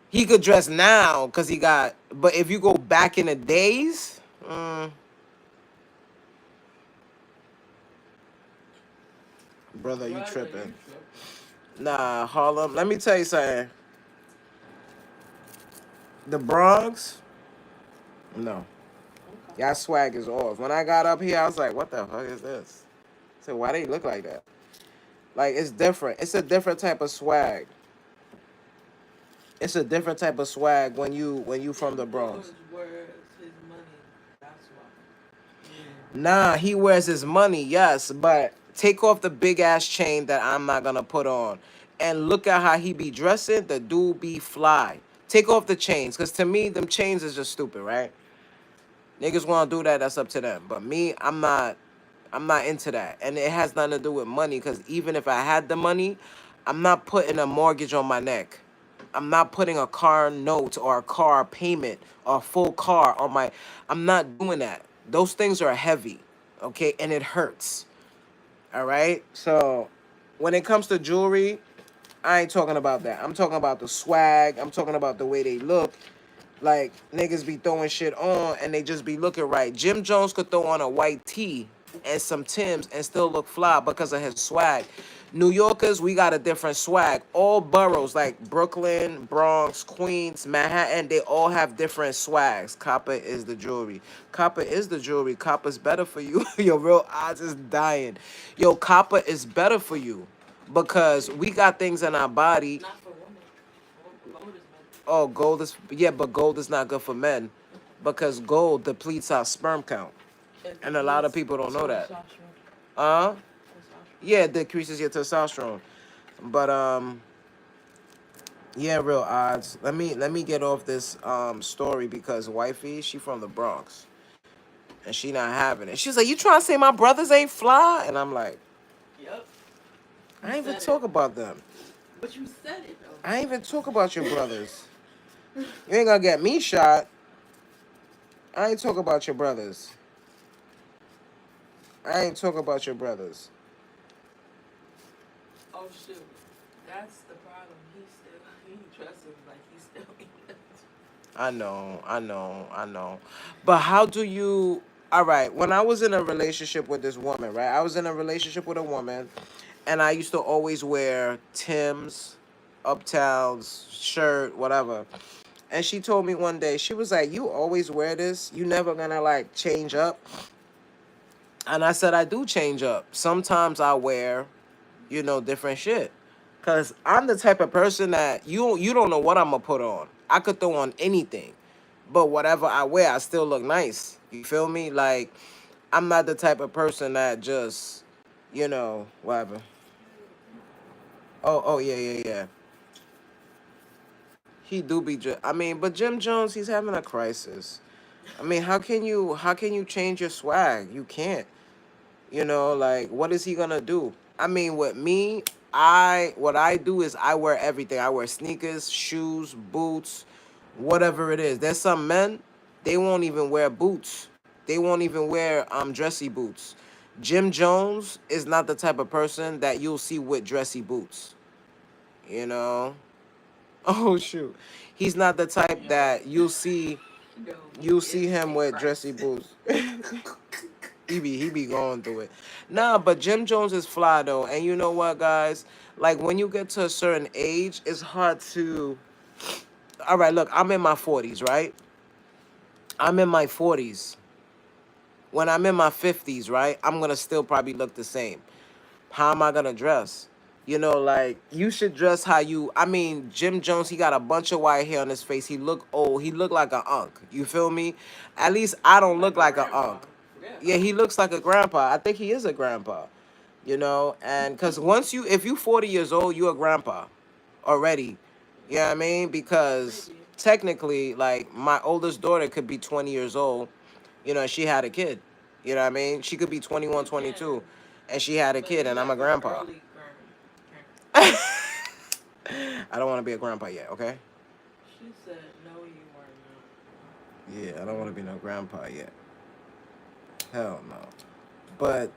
He could dress now because he got. But if you go back in the days, brother, you Brother, you tripping. trip. Nah, Harlem. Let me tell you something. The Bronx, no. Okay. Y'all swag is off. When I got up here, I was like, what the fuck is this? I said, why they look like that? Like, it's different. It's a different type of swag. It's a different type of swag when you from the Jim Bronx. George wears his money. That's why. Nah, he wears his money, yes, but take off the big ass chain that I'm not gonna put on. And look at how he be dressing. The dude be fly. Take off the chains, cause to me, them chains is just stupid, right? Niggas wanna do that, that's up to them. But me, I'm not into that. And it has nothing to do with money, cause even if I had the money, I'm not putting a mortgage on my neck. I'm not putting a car note or a car payment or a full car on my. I'm not doing that. Those things are heavy, okay, and it hurts. All right. So, when it comes to jewelry, I ain't talking about that. I'm talking about the swag. I'm talking about the way they look. Like niggas be throwing shit on and they just be looking right. Jim Jones could throw on a white tee and some Timbs and still look fly because of his swag. New Yorkers, we got a different swag. All boroughs like Brooklyn, Bronx, Queens, Manhattan, they all have different swags. Copper is the jewelry. Copper is the jewelry. Copper's better for you. Your real odds is dying. Yo, copper is better for you because we got things in our body. Not for women. Gold is Oh, gold is, yeah, but gold is not good for men because gold depletes our sperm count, better. It and a lot of depletes people don't know that. testosterone. Uh, Testosterone. yeah, it decreases your testosterone, but yeah, real odds. Let me get off this story because wifey, she from the Bronx and she not having it. She's like, you trying to say my brothers ain't fly? And I'm like, Yep. I You ain't even said it. talk about them. But you said it though. I ain't even talk about your brothers. You ain't gonna get me shot. I ain't talk about your brothers. I ain't talk about your brothers. Oh shoot. That's the problem. He dresses like he's still England. I know. But how do you? All right. When I was in a relationship with this woman, right? I was in a relationship with a woman, and I used to always wear Tim's, Uptowns, shirt, whatever. And she told me one day, she was like, "You always wear this. You never gonna like change up." And I said, "I do change up. Sometimes I wear, different shit. Cause I'm the type of person that you don't know what I'm gonna put on. I could throw on anything, but whatever I wear, I still look nice. You feel me? Like I'm not the type of person that just, whatever. Oh, yeah. He do be. I mean, but Jim Jones, he's having a crisis. I mean, how can you change your swag? You can't. Like what is he gonna do? I mean, with me, what I do is I wear everything. I wear sneakers, shoes, boots, whatever it is. There's some men, they won't even wear boots. They won't even wear dressy boots. Jim Jones is not the type of person that you'll see with dressy boots. You know? Oh shoot. He's not the type Yo. that Yo, you'll he see is him a with dressy crisis. boots. He be going through it. Nah, but Jim Jones is fly though, and you know what, guys? Like when you get to a certain age, it's hard to. All right, look, I'm in my 40s, right? I'm in my 40s. When I'm in my 50s, right? I'm gonna still probably look the same. How am I gonna dress? Like you should dress how you. I mean, Jim Jones, he got a bunch of white hair on his face. He look old. He look like an unk. You feel me? At least I don't look Like a like an grandpa. unk. Yeah. Yeah, he looks like a grandpa. I think he is a grandpa. And because if you 40 years old, you a grandpa already. You know what I mean? Because Maybe. technically, like my oldest daughter could be 20 years old. She had a kid. You know what I mean? She could be 21, You can. 22, and she had a But kid, you and I'm a like an grandpa. early grand. I don't want to be a grandpa yet, okay? She said, no, you are Yeah, I don't want to be no grandpa yet. Hell no. But,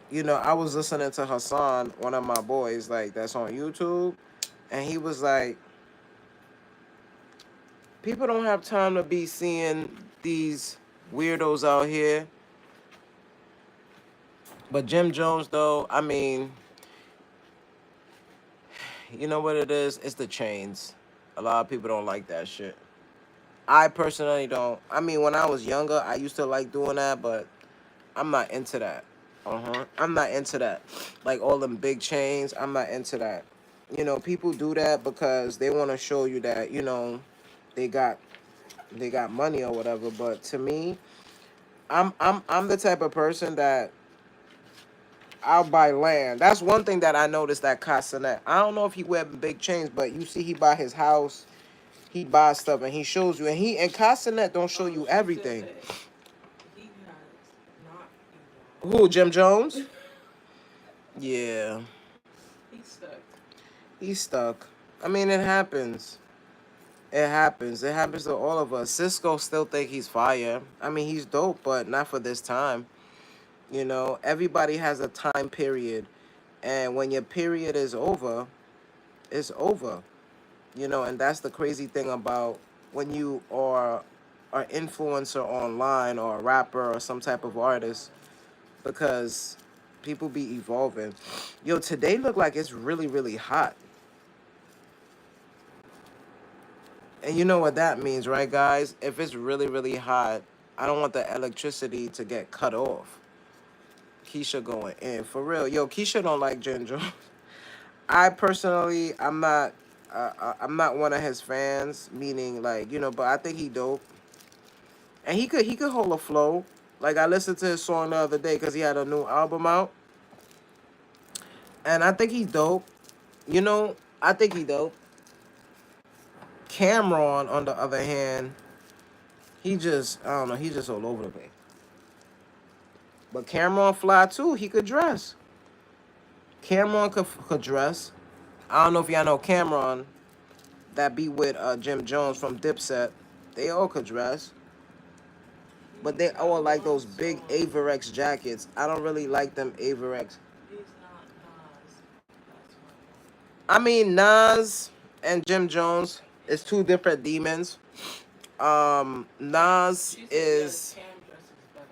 I was listening to Hassan, one of my boys, like, that's on YouTube, and he was like, people don't have time to be seeing these weirdos out here. But Jim Jones, though, I mean, You know what it is? It's the chains. A lot of people don't like that shit. I personally don't. I mean, when I was younger, I used to like doing that, but I'm not into that. I'm not into that. Like all them big chains, I'm not into that. People do that because they want to show you that they got they got money or whatever. But to me, I'm the type of person that I'll buy land. That's one thing that I noticed that Castanet. I don't know if he wear big chains, but you see he buy his house, he buys stuff, and he shows you. And Castanet don't show you She said everything. that he has not Who, Jim Jones? evolved. Yeah, He's stuck. he's stuck. I mean, it happens. It happens. It happens to all of us. Cisco still think he's fire. I mean, he's dope, but not for this time. Everybody has a time period, and when your period is over, it's over. And that's the crazy thing about when you are an influencer online or a rapper or some type of artist, because people be evolving. Yo, today look like it's really, really hot. And you know what that means, right, guys? If it's really, really hot, I don't want the electricity to get cut off. Keisha going in. For real. Yo, Keisha don't like Ginger. I personally, I'm not one of his fans, meaning like, but I think he dope. And he could hold a flow. Like I listened to his song the other day because he had a new album out. And I think he's dope. I think he dope. Cameron, on the other hand, I don't know, he's just all over the place. But Cameron fly too. He could dress. Cameron could dress. I don't know if y'all know Cameron that be with Jim Jones from Dipset. They all could dress. But He's they got all like one those big song. Averex jackets. I don't really like them Averex. He's not Nas. That's I mean, Nas and Jim Jones is two different demons. why. Nas She said yes, is. Cam dresses better.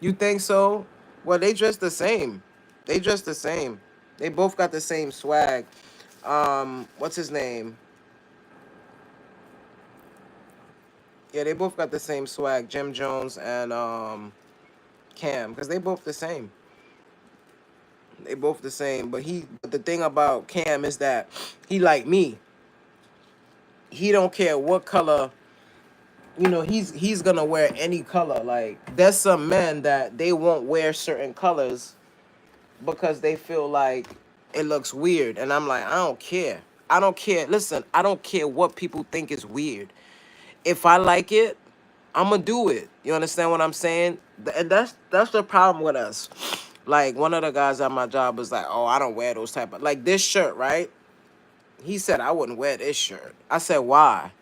You think so? Well, they dress the same. They dress the same. They both got the same swag. What's his name? Yeah, they both got the same swag. Jim Jones and Cam, because they both the same. They both the same. But the thing about Cam is that he like me. He don't care what color. He's gonna wear any color. Like there's some men that they won't wear certain colors because they feel like it looks weird, and I'm like, I don't care. I don't care. Listen, I don't care what people think is weird. If I like it, I'm gonna do it. You understand what I'm saying? And that's the problem with us. Like one of the guys at my job was like, "Oh, I don't wear those type of like this shirt, right?" He said I wouldn't wear this shirt. I said, "Why?"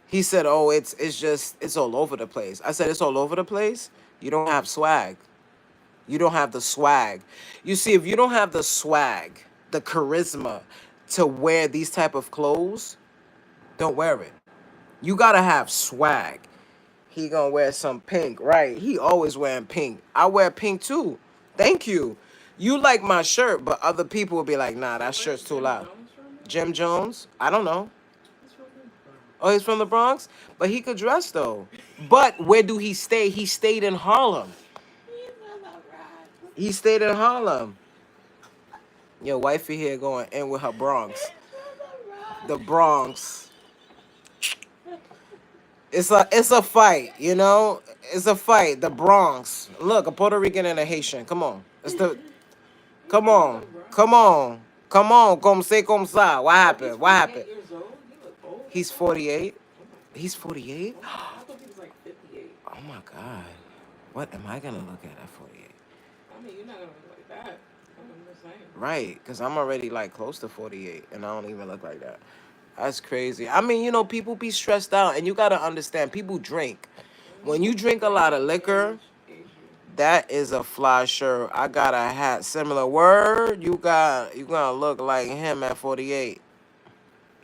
He said, "Oh, it's all over the place." I said, "It's all over the place. You don't have swag. You don't have the swag. You see, if you don't have the swag, the charisma to wear these type of clothes, don't wear it. You gotta have swag." He gonna wear some pink, right? He always wearing pink. I wear pink too. Thank you. You like my shirt, but other people will be like, "Nah, So that where's shirt's too Jim loud." Jones from? Jim Jones? I don't know. He's from the Oh, he's from the Bronx, but he could dress though. But where do he stay? He stayed in Harlem. He's from the Bronx. He stayed in Harlem. Your wifey here going in with her Bronx. He's from the The Bronx. Bronx. It's a fight, you know. It's a fight. The Bronx. Look, a Puerto Rican and a Haitian. Come on. It's the. He's Come from the on. Bronx. Come on. Come on. Comme c'est comme ça. What Oh, he's happened? What 48 happened? years old? He look old as He's hell. 48. Oh my, He's 48. oh my god, I thought he was like 58. Oh my God. What am I gonna look at 48? I mean, you're not gonna look like that. I'm just saying. Right, because I'm already like close to 48 and I don't even look like that. That's crazy. I mean, people be stressed out and you gotta understand, people drink. When you drink a lot of Drinking liquor, age you. that is a fly shirt. I got a hat similar word. You gonna look like him at 48.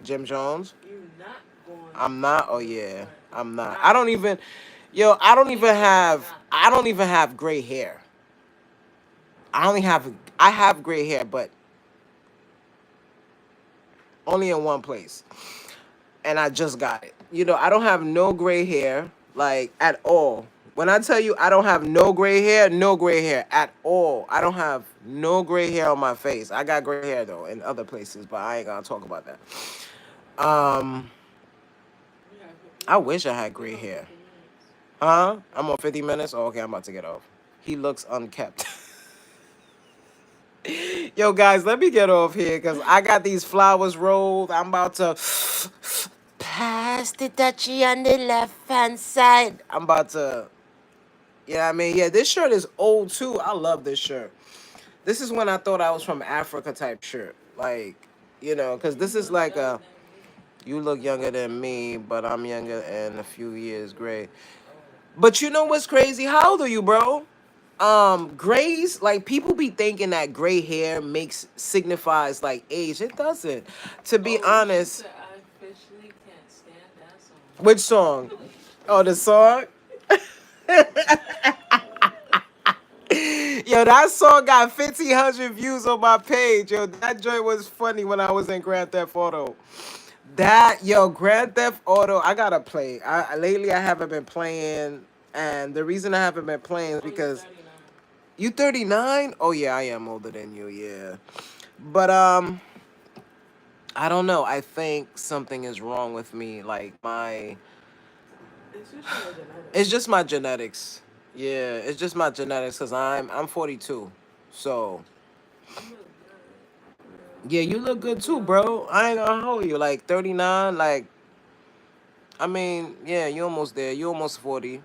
Jim Jones? You're not going I'm not. Oh to look yeah, like I'm not. not. I don't He even is have. not. I don't even have gray hair. I only have. I have gray hair, but only in one place, and I just got it. You know, I don't have no gray hair, like at all. When I tell you I don't have no gray hair, no gray hair at all. I don't have no gray hair on my face. I got gray hair though in other places, but I ain't gonna talk about that. Um, You have I 50 wish I minutes. had You're gray on hair. 50 minutes. Huh? I'm on 50 minutes. Oh, okay, I'm about to get off. He looks unkept. Yo, guys, let me get off here because I got these flowers rolled. I'm about to pass the touchy on the left hand side. I'm about to, you know what I mean? Yeah, this shirt is old too. I love this shirt. This is when I thought I was from Africa type shirt. Like, you know, because You this is look like younger a, than me. you look younger than me, but I'm younger and a few years gray. Oh. But you know what's crazy? How old are you, bro? Grays, like people be thinking that gray hair makes signifies like age. It doesn't. To be Oh, she honest, said I officially can't stand that song. which song? Please. Oh, the song. Yo, that song got 1,500 views on my page. Yo, that joint was funny when I was in Grand Theft Auto. That yo, Grand Theft Auto, I gotta play. Lately I haven't been playing, and the reason I haven't been playing is Oh, you're because 39. you 39. Oh yeah, I am older than you. Yeah, but I don't know. I think something is wrong with me. Like my, It's just your it's genetics. just my genetics. Yeah, it's just my genetics because I'm 42. So You look good, for real. yeah, you look You good look too, young. bro. I ain't gonna hold you. Like 39. Like I mean, yeah, you almost there. You almost 40.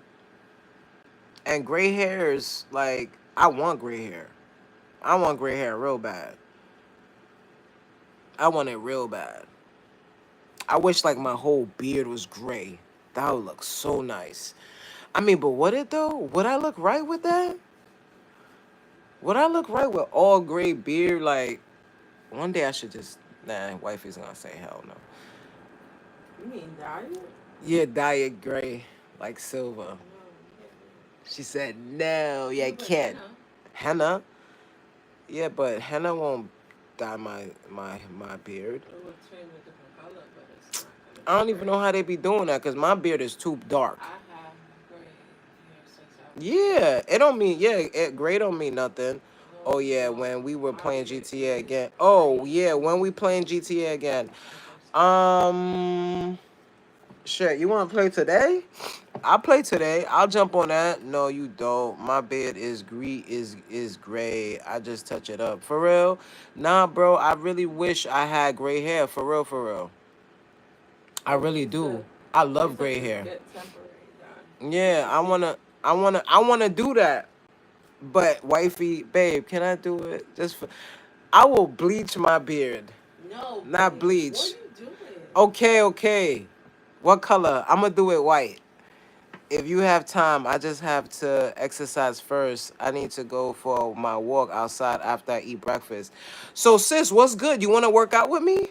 And gray hairs, like I want gray hair. I want gray hair real bad. I want it real bad. I wish like my whole beard was gray. That would look so nice. I mean, but would it though? Would I look right with that? Would I look right with all gray beard? Like one day I should just nah. Wifey's gonna say hell no. You mean diet? Yeah, dye it gray like silver. No, you can't do it. She said no. You Yeah, I can put can't. henna. Henna. Yeah, but henna won't dye my beard. It will change a different color, but it's not gonna I be don't even know gray. how they be doing that because my beard is too dark. I have gray hair since I was little. Yeah, it don't mean yeah, gray don't mean nothing. No, Oh it yeah, don't. when we were My playing beard GTA is again. Oh gray yeah, when we playing GTA again. the first time. Um, shit, you want to play today? I'll play today. I'll jump on that. No, you don't. My beard is gray. I just touch it up for real. Nah, bro. I really wish I had gray hair for real, for real. I Oh, really do. I she love said gray just hair. get temporary done. Yeah, She see. I wanna do that. But wifey, babe, can I do it? Just for, I will bleach my beard, No, not babe. What bleach. are you doing? Okay, okay. What color? I'm gonna do it white. If you have time, I just have to exercise first. I need to go for my walk outside after I eat breakfast. So, sis, what's good? You want to work out with me?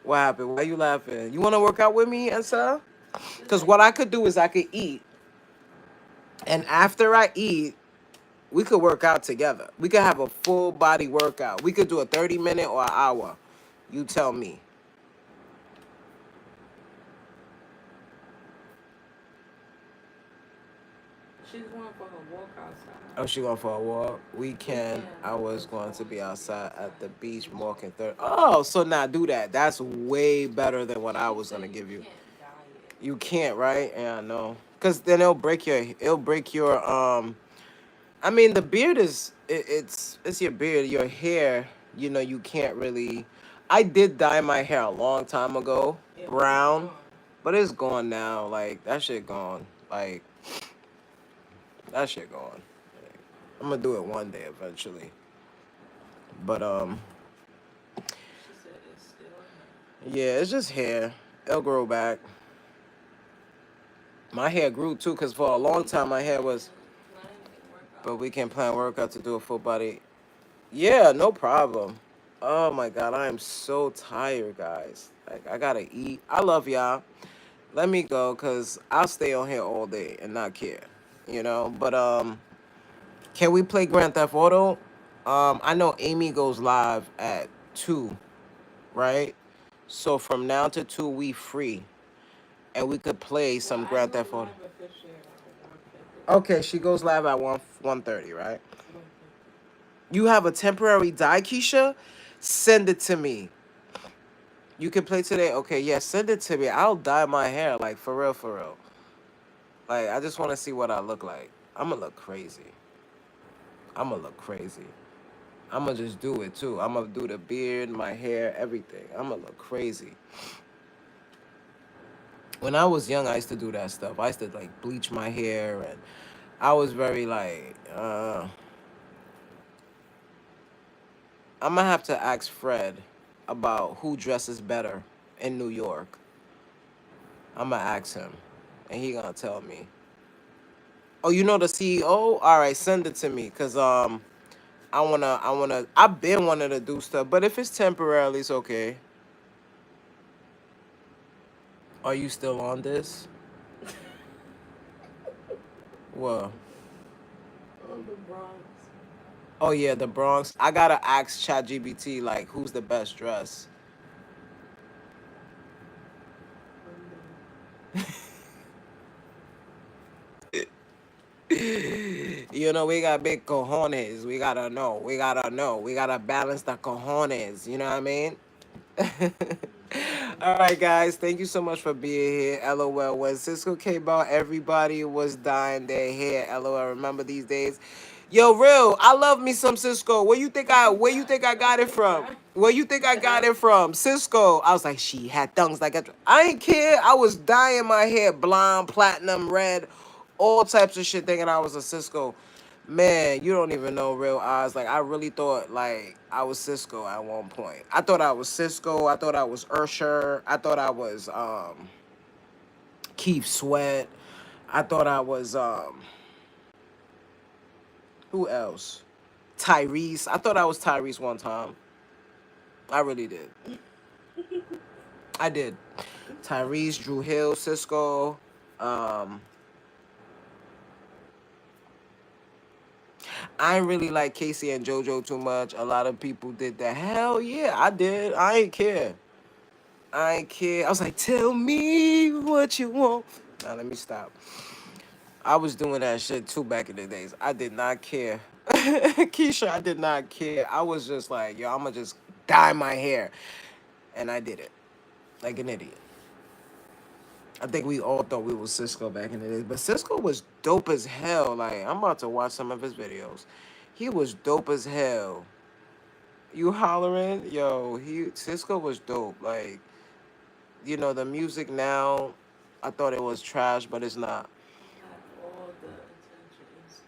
What happened? Why you laughing? You want to work out with me, Ansa? She's Because like, what I could do is I could eat, and after I eat, we could work out together. We could have a full body workout. We could do a 30-minute or an hour. You tell me. she's going for her walk outside. Oh, she going for a walk? Weekend, Weekend, I was because going I to be want to be outside at the outside at the beach beach walking walking third. third. Oh, so now do that. That's way better than what I She was said gonna you give you. can't diet. You can't, right? Yeah, I know. Cause then it'll break your. I mean, the beard is it's your beard, your hair. You know, you can't really. I did dye my hair a long time ago, Yeah, but it's brown, gone. but it's gone now. Like that shit gone. Like that shit gone. Like, I'm gonna do it one day eventually. But She said it's still hair. yeah, it's just hair. It'll grow back. My hair grew too, cause for a But long we time my hair was. can plan a But workout we can plan together. workout to do a full body. Yeah, no problem. Oh my god, I am so tired, guys. Like I gotta eat. I love y'all. Let me go, cause I'll stay on here all day and not care. You know. But can we play Grand Theft Auto? I know Amy goes live at 2, right? So from now to 2, we free, and we could play Well, some I Grand go Theft Auto. live officially around 1:50. Okay, she goes live at 1:30, right? 1:50. You have a temporary die, Keisha? Send it to me. You can play today? Okay, yeah, send it to me. I'll dye my hair, like, for real, for real. Like, I just want to see what I look like. I'm gonna look crazy. I'm gonna look crazy. I'm gonna just do it, too. I'm gonna do the beard, my hair, everything. I'm gonna look crazy. When I was young, I used to do that stuff. I used to, like, bleach my hair, and I was very, like, I'm gonna have to ask Fred about who dresses better in New York. I'm gonna ask him, and he gonna tell me. Oh, you know the CEO? All right, send it to me, cause I've been wanting to do stuff, but if it's temporarily, it's okay. Are you still on this? What? On the Bronx. Oh yeah, the Bronx. I gotta ask ChatGPT like who's the best dress. You know, we got big cojones. We gotta know. We gotta know. We gotta balance the cojones. You know what I mean? All right, guys. Thank you so much for being here. LOL. When Cisco came out, everybody was dying their hair. LOL. Remember these days? Yo, real. I love me some Cisco. Where you think I got it from? Where you think I got it from? Cisco. I was like, she had thumbs like a. I ain't care. I was dyeing my hair blonde, platinum, red, all types of shit, thinking I was a Cisco. Man, you don't even know real eyes. Like I really thought like I was Cisco at one point. I thought I was Cisco. I thought I was Ursher. I thought I was Keith Sweat. I thought I was who else? Tyrese. I thought I was Tyrese one time. I really did. I did. Tyrese, Drew Hill, Cisco. Um, I ain't really like Casey and JoJo too much. A lot of people did that. Hell yeah, I did. I ain't care. I ain't care. I was like, tell me what you want. Now let me stop. I was doing that shit too back in the days. I did not care. Keisha, I did not care. I was just like, yo, I'm gonna just dye my hair. And I did it. Like an idiot. I think we all thought we was Cisco back in the days. But Cisco was dope as hell. Like, I'm about to watch some of his videos. He was dope as hell. You hollering? Yo, Cisco was dope. Like, the music now, I thought it was trash, but it's not. Had all the intentions.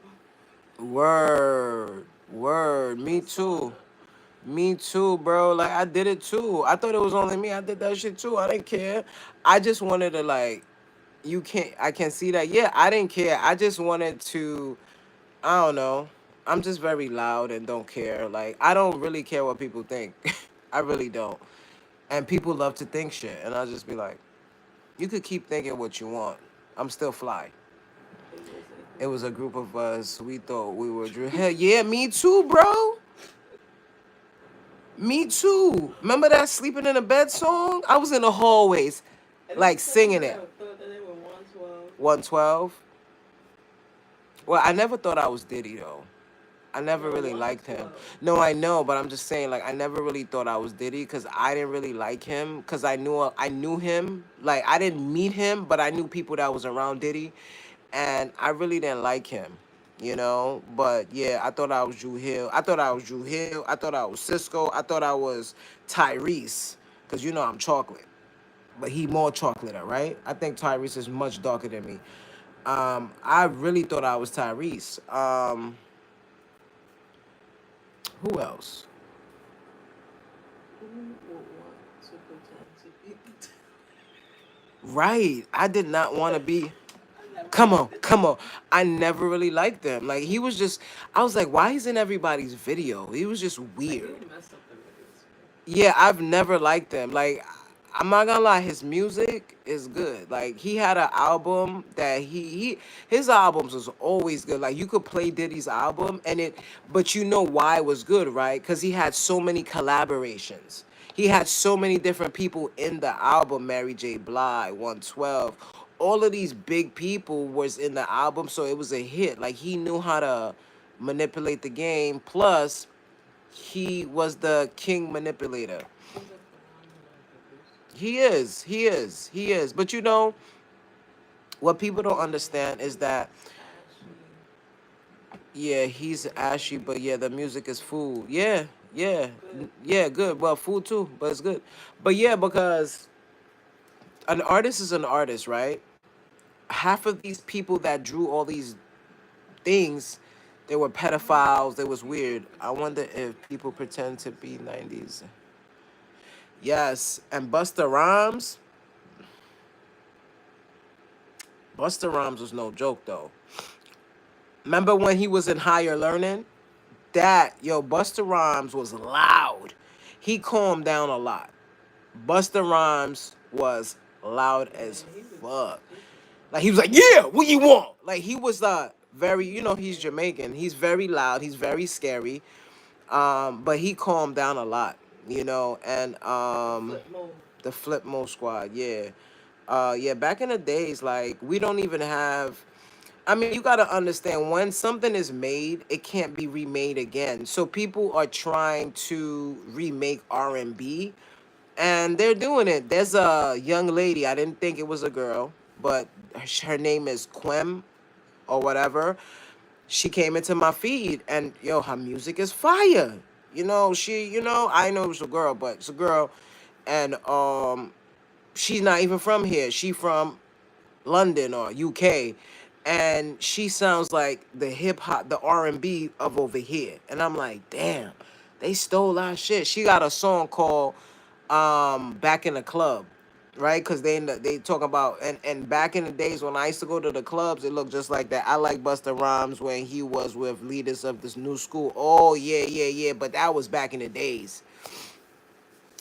Word. Word. Me I saw too. the. Me too, bro. Like I did it too. I thought it was only me. I did that shit too. I didn't care. I just wanted to like I can see that. Yeah, I didn't care. I just wanted to I don't know. I'm just very loud and don't care. Like I don't really care what people think. I really don't. And people love to think shit. And I'll just be like, you could keep thinking what you want. I'm still fly. It was a It group was a of. group of us. We thought we were Hell yeah, me too, bro. Me too. Remember that sleeping in a bed song? I was in the hallways, And like then some singing people it. have thought that they were 112. 112. Well, I never thought I was Diddy though. I never No, really liked him. 112. No, I know, but I'm just saying, like, I never really thought I was Diddy because I didn't really like him because I knew him. Like, I didn't meet him, but I knew people that was around Diddy, and I really didn't like him, But yeah, I thought I was Drew Hill. I thought I was Drew Hill. I thought I was Cisco. I thought I was Tyrese because I'm chocolate, but he more chocolate, right? I think Tyrese is much darker than me. I really thought I was Tyrese. Who else? Who would want to pretend to be the. Right. I did not want to be. I never Come on, liked it. come on. I never really liked them. Like he was just. I was like, why he's in everybody's video? He was just Like, he weird. would mess up the videos. Yeah, I've never liked them. Like, I'm not gonna lie, his music is good. Like he had an album that he his albums was always good. Like you could play Diddy's album and it, but you know why it was good, right? Because he had so many collaborations. He had so many different people in the album. Mary J. Blige, 112. All of these big people was in the album, so it was a hit. Like he knew how to manipulate the game. Plus, he was the king manipulator. He's a phenomenal producer. He is. He is. He is. But you know, what people don't understand is He's that, ashy. yeah, he's ashy, but yeah, the music is food. Yeah, yeah, Good. yeah, good. Well, food too, but it's good. But yeah, because an artist is an artist, right? Half of these people that drew all these things, they were pedophiles. They was weird. I wonder if people pretend to be 90s. Yes, and Busta Rhymes. Busta Rhymes was no joke though. Remember when he was in higher learning? That yo, Busta Rhymes was loud. He calmed down a lot. Busta Rhymes was loud as Yeah, he was fuck. different. Like he was like, yeah, what you want? Like he was very, you know, he's Jamaican. He's very loud. He's very scary. But he calmed down a lot, you know, and The flip mode. the Flip Mo Squad, yeah. Yeah, back in the days, like we don't even have. I mean, you gotta understand when something is made, it can't be remade again. So people are trying to remake R&B, and they're doing it. There's a young lady. I didn't think it was a girl, but her name is Quem or whatever. She came into my feed, and yo, her music is fire. You know, I know it was a girl, but it's a girl, and she's not even from here. She from London or UK, and she sounds like the hip hop, the R&B of over here. And I'm like, damn, they stole our shit. She got a song called "Back in the Club," right? Because they talk about, and back in the days when I used to go to the clubs, it looked just like that. I like Busta Rhymes when he was with leaders of this new school. Oh yeah, yeah, yeah. But that was back in the days.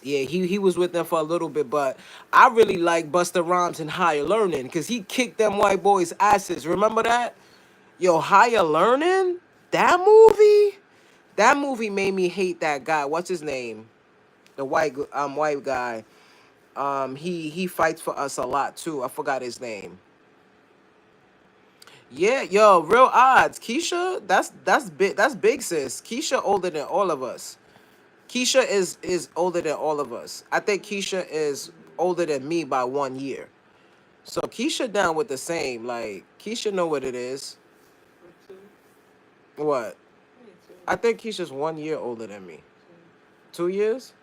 Yeah, he was with them for a little bit, but I really like Busta Rhymes in Higher Learning because he kicked them white boys' asses. Remember that? Yo, Higher Learning? That movie? That movie made me hate that guy. What's his name? The white guy. He fights for us a lot too. I forgot his name. Yeah, yo, real odds. Keisha, that's big sis. Keisha older than all of us. Keisha is older than all of us. I think Keisha is older than me by 1 year. So Keisha down with the same. Like Keisha know what it is. Or two. What? Yeah, two. I think Keisha's 1 year older than me. Two. 2 years?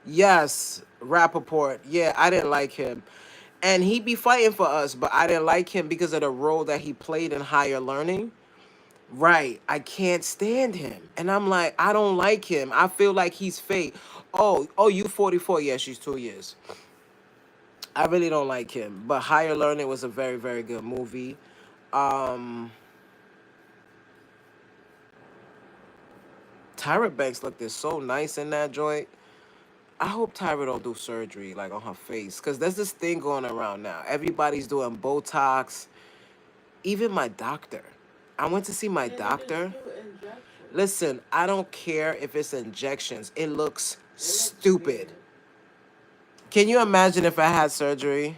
Yes, Rappaport. Yeah, I didn't like him. And he be fighting for us, but I didn't like him because of the role that he played in Higher Learning. Right. I can't stand him. And I'm like, I don't like him. I feel like he's fake. Oh, you 44. Yeah, she's 2 years. I really don't like him. But Higher Learning was a very, very good movie. Um Tyra Banks looked so nice in that joint. I hope Tyra don't do surgery like on her face. Cause there's this thing going around now. Everybody's doing Botox. Even my doctor. I went to see my Yeah, they just doctor. do injections. Listen, I don't care if it's injections. It looks It looks stupid. weird. Can you imagine if I had surgery?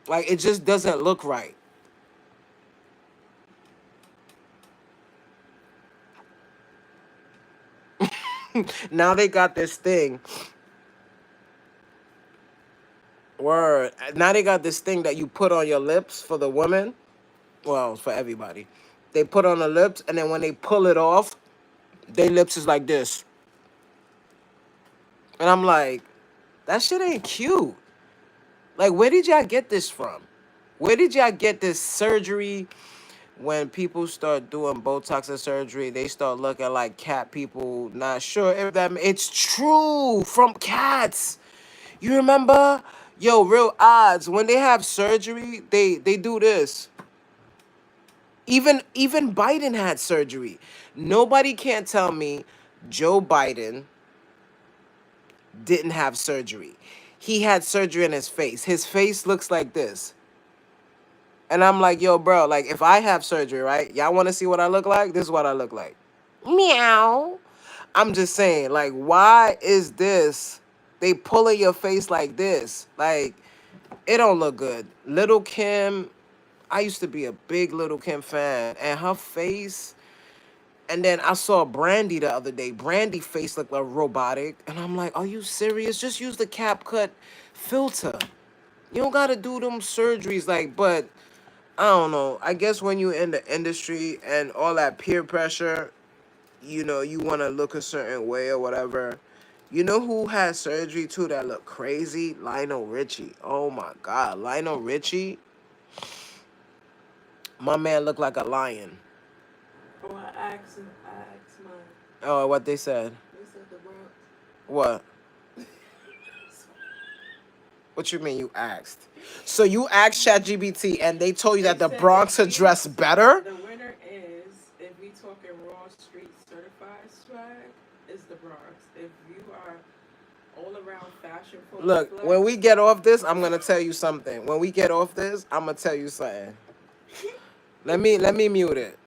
Like it just doesn't look right. Now they got this thing. Word. Now they got this thing that you put on your lips for the women. Well, it's for everybody. They put on the lips, and then when they pull it off, their lips is like this. And I'm like, that shit ain't cute. Like, where did y'all get this from? Where did y'all get this surgery? When people start doing Botox and surgery, they start looking like cat people. Not sure if that it's true from cats. You remember? Yo, real odds. When they have surgery, they do this. Even Biden had surgery. Nobody can't tell me Joe Biden didn't have surgery. He had surgery in his face. His face looks like this. And I'm like, yo, bro, like if I have surgery, right? Y'all want to see what I look like? This is what I look like. Meow. I'm just saying, like, why is this? They pulling your face like this. Like, it don't look good. Little Kim, I used to be a big Little Kim fan, and her face. And then I saw Brandy the other day. Brandy face looked like robotic, and I'm like, are you serious? Just use the cap cut filter. You don't gotta do them surgeries, like, but I don't know. I guess when you're in the industry and all that peer pressure, you know, you want to look a certain way or whatever. You know who had surgery too that looked crazy? Lionel Richie. Oh my God. Lionel Richie, my man looked like a lion. Oh, I asked mine. Oh, what they said? They said the Bronx. What? What you mean you asked? So you asked ChatGPT and they told you They that the said Bronx if are dressed better? the winner is, if we talking raw street certified swag, is the Bronx. If you are all around fashion forward Look, when we flex, get off this, I'm gonna tell you something. When we get off this, I'm gonna tell you something. Let me mute it.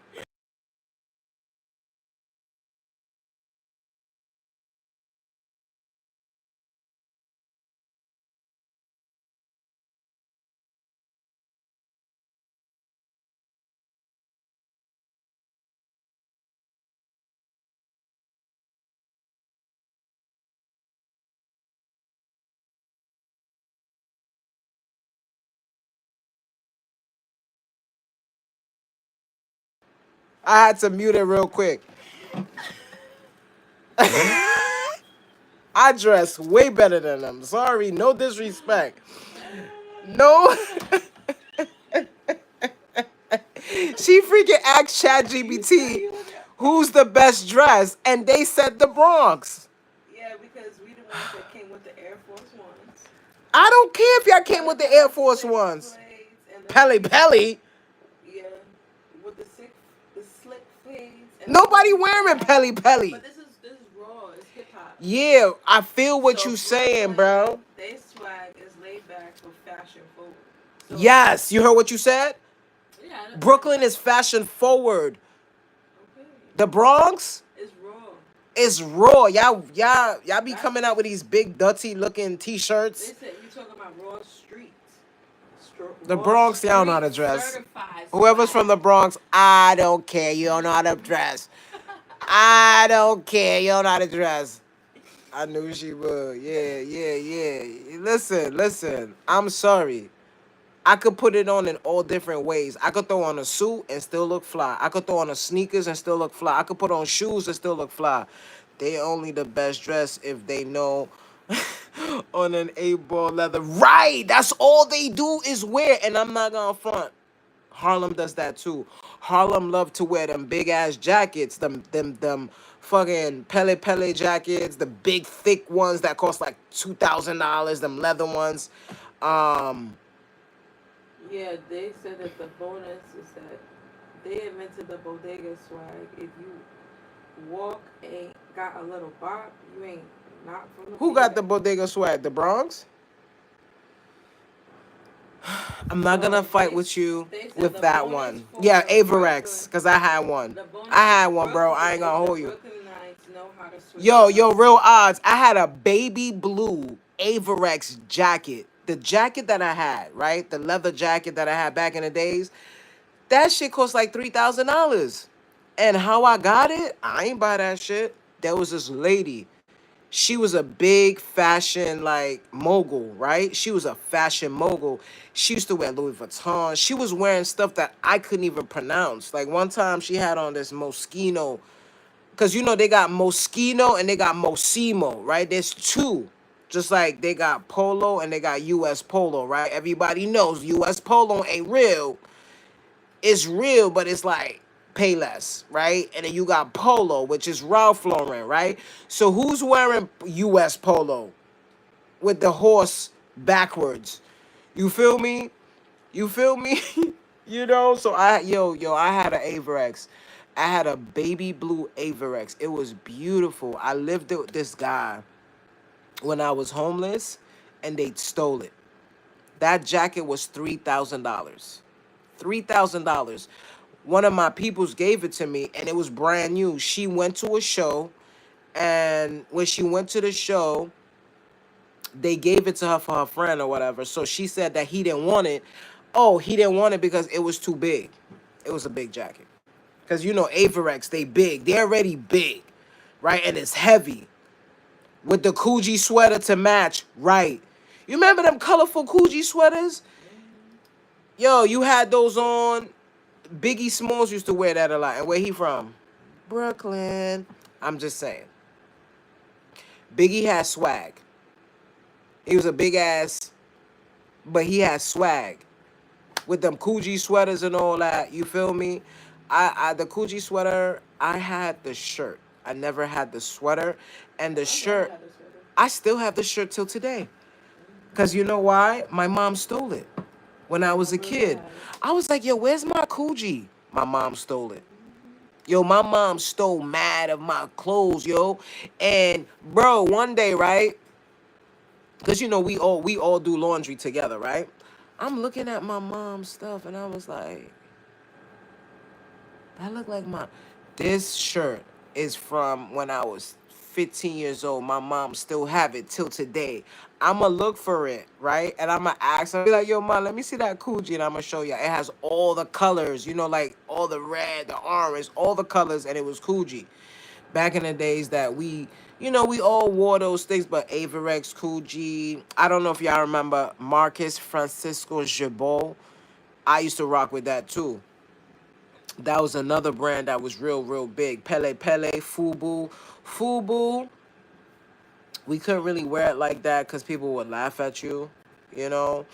I had to mute it real quick. I dress way better than them. Sorry, no disrespect. No. She freaking asked you said ChatGPT you look at. who's the best dress, and they said the Bronx. Yeah, because we the ones that came with the Air Force Ones. I don't care if y'all came with the Air Certified Force six Ones. blades and Pelly Pelly. yeah, with the slick fades and the Nobody wavy wearing style. Pelly Pelly. But this is raw. It's hip hop. Yeah, I feel what So you saying, Brooklyn, bro. they swag is laid back but fashion forward. So Yes, you heard what you said? yeah, I know. Brooklyn is fashion forward. Okay, The Bronx it's raw. is raw. Y'all be That's coming out with these big dirty looking they t-shirts. said you talking about raw streets. The Raw Bronx, y'all don't know how street to dress. certified Whoever's from the swag. Bronx, I don't care. You don't know how to dress. I don't care. You don't know how to dress. I knew she would. Yeah, yeah, yeah. Listen. I'm sorry. I could put it on in all different ways. I could throw on a suit and still look fly. I could throw on a sneakers and still look fly. I could put on shoes and still look fly. They only the best dress if they know on an 8-ball leather. Right. That's all they do is wear. And I'm not gonna front. Harlem does that too. Harlem love to wear them big ass jackets, them fucking Pele Pele jackets, the big thick ones that cost like $2,000, them leather ones. Um, Yeah, they said that the bonus is that they invented the bodega swag. If you walk and got a little bop, you ain't not from the who got the bodega. bodega swag? The Bronx? I'm not gonna No, fight with you they said with the that bonus one. Yeah, for Averex, Brooklyn. cause I had one. The bonus I for had one, bro. I Brooklyn ain't is gonna the hold you. Brooklynites know how to switch Yo, it yo, up. real odds. I had a baby blue Averex jacket. The jacket that I had, right? The leather jacket that I had back in the days. That shit cost like $3,000. And how I got it, I ain't buy that shit. There was this lady. She was a big fashion like mogul, right? She was a fashion mogul. She used to wear Louis Vuitton. She was wearing stuff that I couldn't even pronounce. Like one time she had on this Moschino, because you know they got Moschino and they got Mosimo, right? There's two. Just like they got Polo and they got US Polo, right? Everybody knows US Polo ain't real. It's real, but it's like pay less, right? And then you got Polo, which is Ralph Lauren, right? So who's wearing US Polo with the horse backwards? You feel me? You feel me? You know, so I had an Averex. I had a baby blue Averex. It was beautiful. I lived with this guy when I was homeless, and they stole it. That jacket was $3,000. $3,000. One of my peoples gave it to me, and it was brand new. She went to a show, and when she went to the show, they gave it to her for her friend or whatever. So she said that he didn't want it. Oh, he didn't want it because it was too big. It was a big jacket. Because you know, Averex, they big. They're already big, right? And it's heavy. With the Coogee sweater to match, right? You remember them colorful Coogee sweaters? Yo, you had those on. Biggie Smalls used to wear that a lot. And where he from? Brooklyn. I'm just saying. Biggie had swag. He was a big ass, but he had swag. With them Coogee sweaters and all that. You feel me? I the Coogee sweater, I had the shirt. I never had the sweater. And the I never shirt, had a sweater. I still have the shirt till today. Because you know why? My mom stole it when I I was a kid. realized. I was like, yo, where's my Coogee? My mom stole it. Yo, my mom stole mad of my clothes, yo. And bro, one day, right? Because you know we all do laundry together, right? I'm looking at my mom's stuff and I was like, that look like my this shirt is from when I was 15 years old. My mom still have it till today. I'ma look for it, right? And I'ma ask her, be like, yo, mom, let me see that Coogee, and I'ma show you. It has all the colors, you know, like all the red, the orange, all the colors, and it was Coogee. Back in the days that we all wore those things, but Averex, Coogee. I don't know if y'all remember Marcus Francisco Jabot. I used to rock with that too. That was another brand that was real, real big. Pele Pele, Fubu. Fubu, we couldn't really wear it like that because people would laugh at you, you know?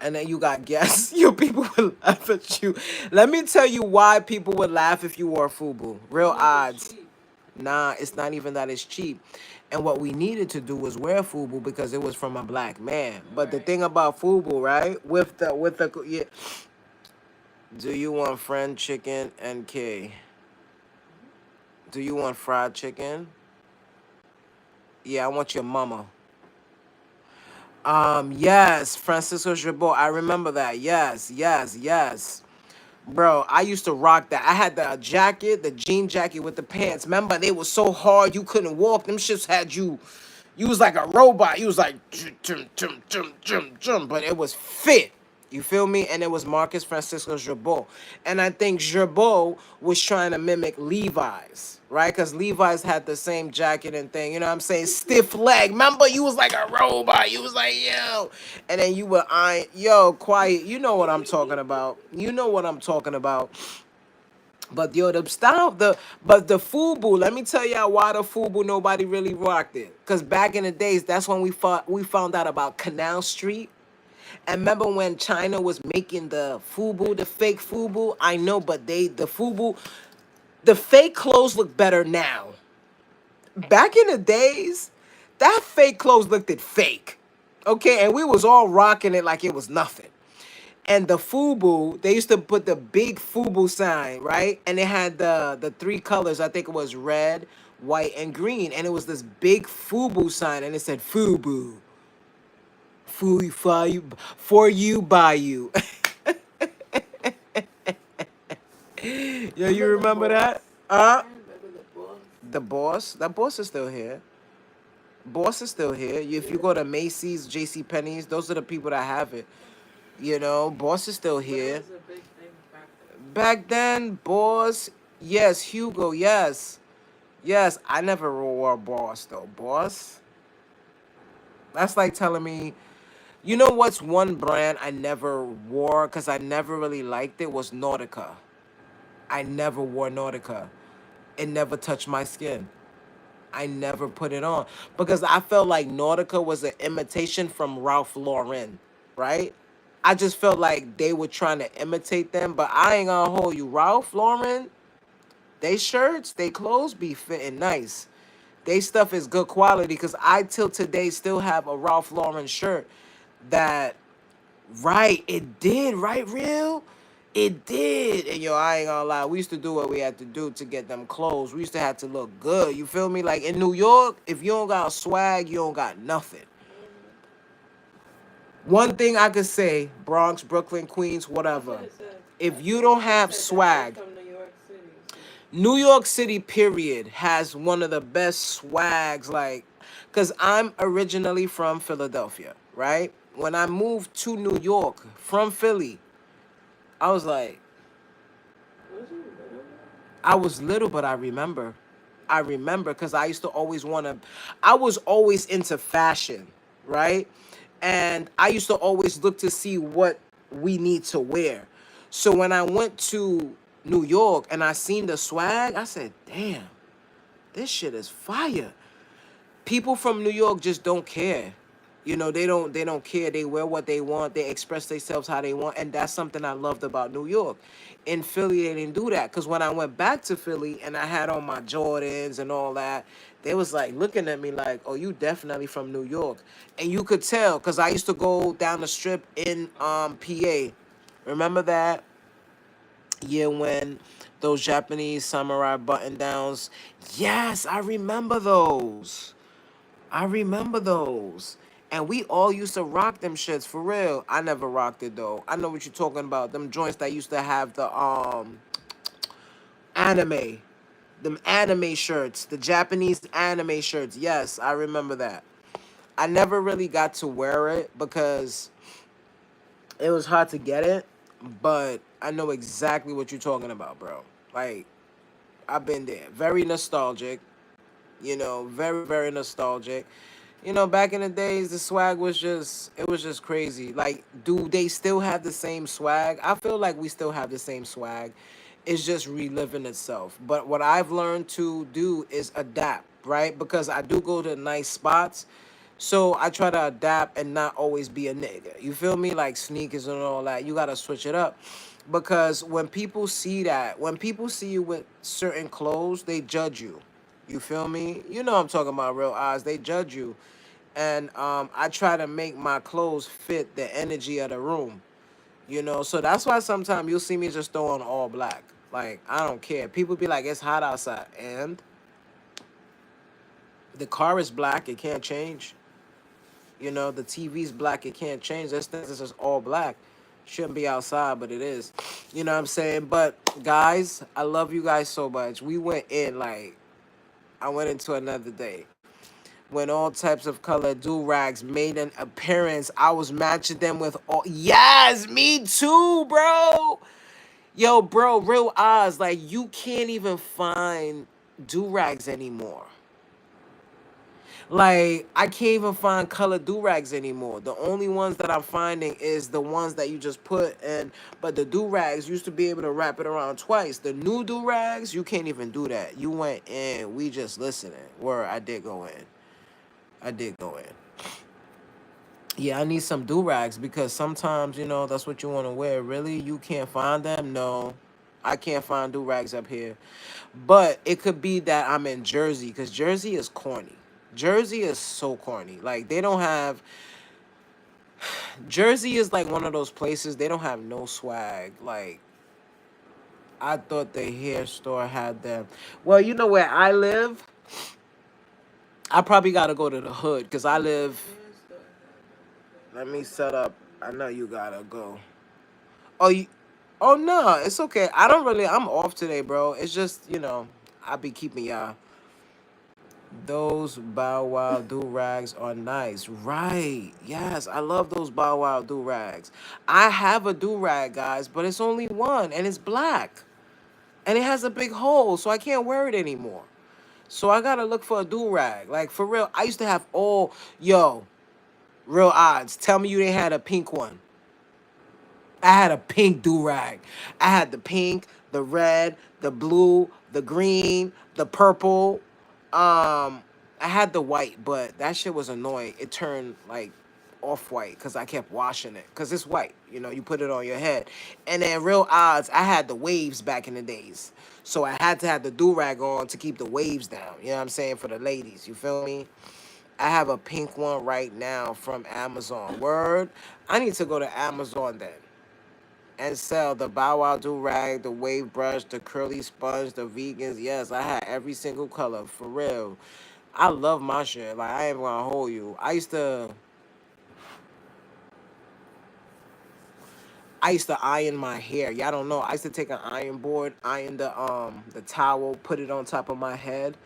And then you got guests. You people would laugh at you. Let me tell you why people would laugh if you wore Fubu. Real Because it's odds. cheap. Nah, it's not even that it's cheap. And what we needed to do was wear Fubu because it was from a black man. But the Right. thing about Fubu, right? With the yeah. Do you want fried chicken and K? Do you want fried chicken? Yeah, I want your mama. Yes, Francisco Jabot. I remember that. Yes, yes, yes. Bro, I used to rock that. I had the jacket, the jean jacket with the pants. Remember, they were so hard you couldn't walk. Them shits had you. You was like a robot. You was like but it was fit. You feel me? And it was Marcus Francisco Gerbeau. And I think Gerbeau was trying to mimic Levi's, right? Because Levi's had the same jacket and thing. You know what I'm saying? Stiff leg. Remember, you was like a robot. You was like, yo. And then you were eyeing, yo, quiet. You know what I'm talking about. You know what I'm talking about. But yo, the style, the FUBU. Let me tell y'all why the FUBU nobody really rocked it. Cause back in the days, that's when we found out about Canal Street. And remember when China was making the FUBU, the fake FUBU? I know, but the FUBU, the fake clothes look better now. Back in the days, that fake clothes looked it fake. Okay, and we was all rocking it like it was nothing. And the FUBU, they used to put the big FUBU sign, right? And it had the three colors. I think it was red, white, and green. And it was this big FUBU sign, and it said FUBU, for you, by you. Yo, you Remember the remember that? boss? Uh, I remember the boss. the boss. That boss is still here. Boss is still here. If you go to Macy's, J.C. Penney's, those are the people that have it. You know, boss is still But it here. was a big thing back then. Back then, boss, yes, Hugo, yes. Yes, I never wore boss though. Boss? That's like telling me, you know what's one brand I never wore because I never really liked it was Nautica. I never wore Nautica. It never touched my skin. I never put it on because I felt like Nautica was an imitation from Ralph Lauren, right? I just felt like they were trying to imitate them, but I ain't gonna hold you. Ralph Lauren, they shirts, they clothes be fitting nice. They stuff is good quality because I till today still have a Ralph Lauren shirt that, right, it did, right, real? It did. And yo, I ain't gonna lie. We used to do what we had to do to get them clothes. We used to have to look good. You feel me? Like in New York, if you don't got swag, you don't got nothing. Mm-hmm. One thing I could say, Bronx, Brooklyn, Queens, I'm whatever. finna say. If you I'm don't finna have say, cause I'm swag, from New York City, so. New York City, period, has one of the best swags. Like, because I'm originally from Philadelphia, right? When I moved to New York from Philly, I was like, Was you little? I was little, but I remember. I remember because I used to always want to, I was always into fashion, right? And I used to always look to see what we need to wear. So when I went to New York and I seen the swag, I said, damn, this shit is fire. People from New York just don't care. You know, they don't care. They wear what they want. They express themselves how they want, and that's something I loved about New York. In Philly, they didn't do that because when I went back to Philly and I had on my Jordans and all that, they was like looking at me like, "Oh, you definitely from New York," and you could tell because I used to go down the strip in PA. Remember that year when those Japanese samurai button downs? Yes, I remember those. I remember those. And we all used to rock them shits for real. I never rocked it though. I know what you're talking about. Them joints that used to have the anime. Them anime shirts. The Japanese anime shirts. Yes, I remember that. I never really got to wear it because it was hard to get it. But I know exactly what you're talking about, bro. Like, I've been there. Very nostalgic. You know, very, very nostalgic. You know, back in the days, the swag was just, it was just crazy. Like, do they still have the same swag? I feel like we still have the same swag. It's just reliving itself. But what I've learned to do is adapt, right? Because I do go to nice spots. So I try to adapt and not always be a nigga. You feel me? Like sneakers and all that. You gotta switch it up. Because when people see that, when people see you with certain clothes, they judge you. You feel me? You know I'm talking about real eyes. They judge you. And I try to make my clothes fit the energy of the room. You know, so that's why sometimes you'll see me just throw on all black. Like, I don't care. People be like, it's hot outside. And the car is black, it can't change. You know, the TV's black, it can't change. There's things that's just all black. Shouldn't be outside, but it is. You know what I'm saying? But guys, I love you guys so much. We went in like I went into another day when all types of color do rags made an appearance. I was matching them with all. Yes, me too, bro. Yo, bro, real Oz. Like you can't even find do rags anymore. Like I can't even find color do rags anymore. The only ones that I'm finding is the ones that you just put in. But the do rags used to be able to wrap it around twice. The new do rags, you can't even do that. You went in, we just listening. Where I did go in. I did go in. Yeah, I need some do rags because sometimes that's what you want to wear. Really, you can't find them. No, I can't find do rags up here. But it could be that I'm in Jersey because Jersey is corny. Jersey is so corny. Like they don't have Jersey is like one of those places they don't have no swag. Like I thought the hair store had them. Well, you know where I live? I probably gotta go to the hood because I live. Yes, still have them, Let me but set nobody up. from I New know York. you gotta go. Oh, oh no, it's okay. I don't really. I'm off today, bro. It's just I be keeping y'all. Those Bow Wow do rags are nice, right? Yes, I love those Bow Wow do rags. I have a do rag, guys, but it's only one, and it's black, and it has a big hole, so I can't wear it anymore. So I gotta look for a do rag. Like for real, I used to have all yo real odds. Tell me you didn't had a pink one. I had a pink do rag. I had the pink, the red, the blue, the green, the purple. I had the white, but that shit was annoying. It turned like off white because I kept washing it because it's white. You put it on your head. And then real odds, I had the waves back in the days. So I had to have the do rag on to keep the waves down. You know what I'm saying? For the ladies. You feel me? I have a pink one right now from Amazon. Word. I need to go to Amazon then and sell the Bow Wow do rag, the wave brush, the curly sponge, the vegans. Yes, I had every single color for real. I love my shit. Like I ain't gonna hold you. I used to iron my hair. Y'all don't know. I used to take an iron board, iron the towel, put it on top of my head,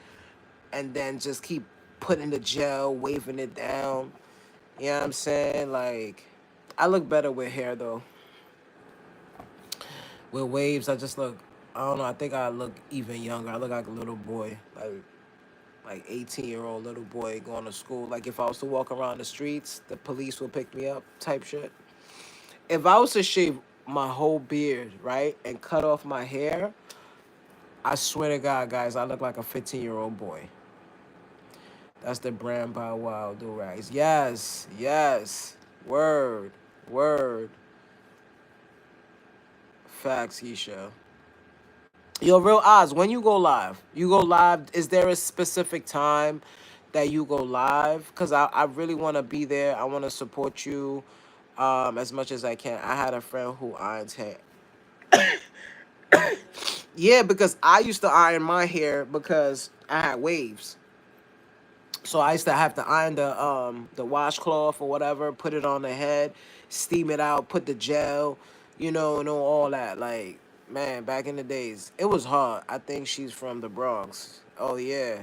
and then just keep putting the gel, waving it down. You know what I'm saying? Like I look better with hair though. With waves, I just look. I don't know. I think I look even younger. I look like a little boy, like 18-year-old little boy going to school. Like if I was to walk around the streets, the police would pick me up, type shit. If I was to shave my whole beard, right, and cut off my hair, I swear to God, guys, I look like a 15-year-old boy. That's the brand Bow Wow do rags. Yes, yes. Word, word. Facts, Keisha. Yo, real odds. When you go live. Is there a specific time that you go live? Cause I really want to be there. I want to support you, as much as I can. I had a friend who irons hair. Yeah, because I used to iron my hair because I had waves. So I used to have to iron the washcloth or whatever, put it on the head, steam it out, put the gel, and all that. Like, man, back in the days, it was hard. I think she's from the Bronx. Oh yeah,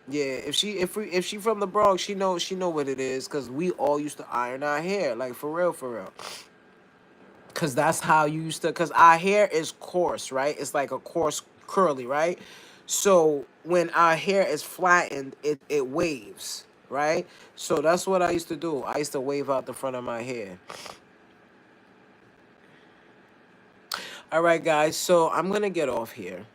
yeah. If she from the Bronx, she know what it is. Cause we all used to iron our hair, like for real, for real. Cause that's how you used to. Cause our hair is coarse, right? It's like a coarse curly, right? So when our hair is flattened, it waves, right? So that's what I used to do. I used to wave out the front of my hair. All right, guys. So I'm gonna get off here,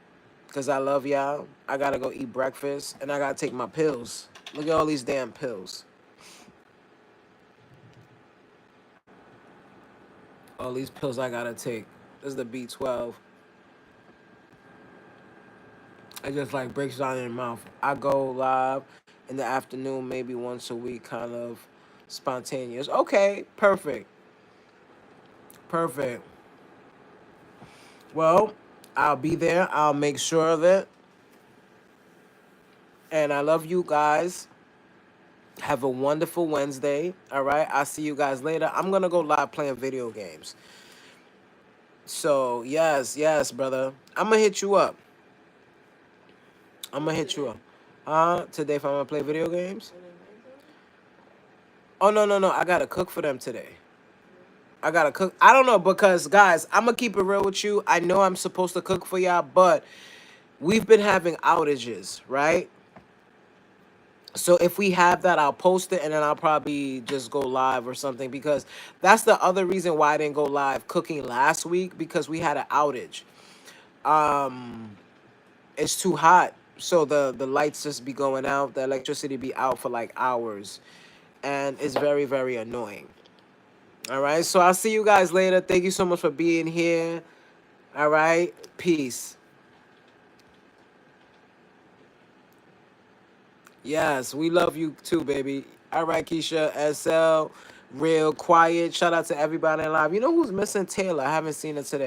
cause I love y'all. I gotta go eat breakfast, and I gotta take my pills. Look at all these damn pills. All these pills I gotta take. This is the B12. It just like breaks down in your mouth. I go live in the afternoon, maybe once a week, kind of spontaneous. Okay, perfect, perfect. Well, I'll be there. I'll make sure of it. And I love you guys. Have a wonderful Wednesday. All right. I'll see you guys later. I'm gonna go live playing video games. So yes, yes, brother. I'm gonna hit you up. I'm What gonna hit you today? up. Today if I'm gonna play video games. In the nighttime? Oh no, no, no. I gotta cook for them today. I gotta cook. I don't know because guys, I'm gonna keep it real with you. I know I'm supposed to cook for y'all, but we've been having outages, right? So if we have that, I'll post it and then I'll probably just go live or something because that's the other reason why I didn't go live cooking last week because we had an outage. Um, it's too hot, so the lights just be going out, the electricity be out for like hours, and it's very very annoying. All right, so I'll see you guys later. Thank you so much for being here. All right, peace. Yes, we love you too, baby. All right, Keisha, SL, real quiet. Shout out to everybody in live. You know who's missing? Taylor. I haven't seen her today.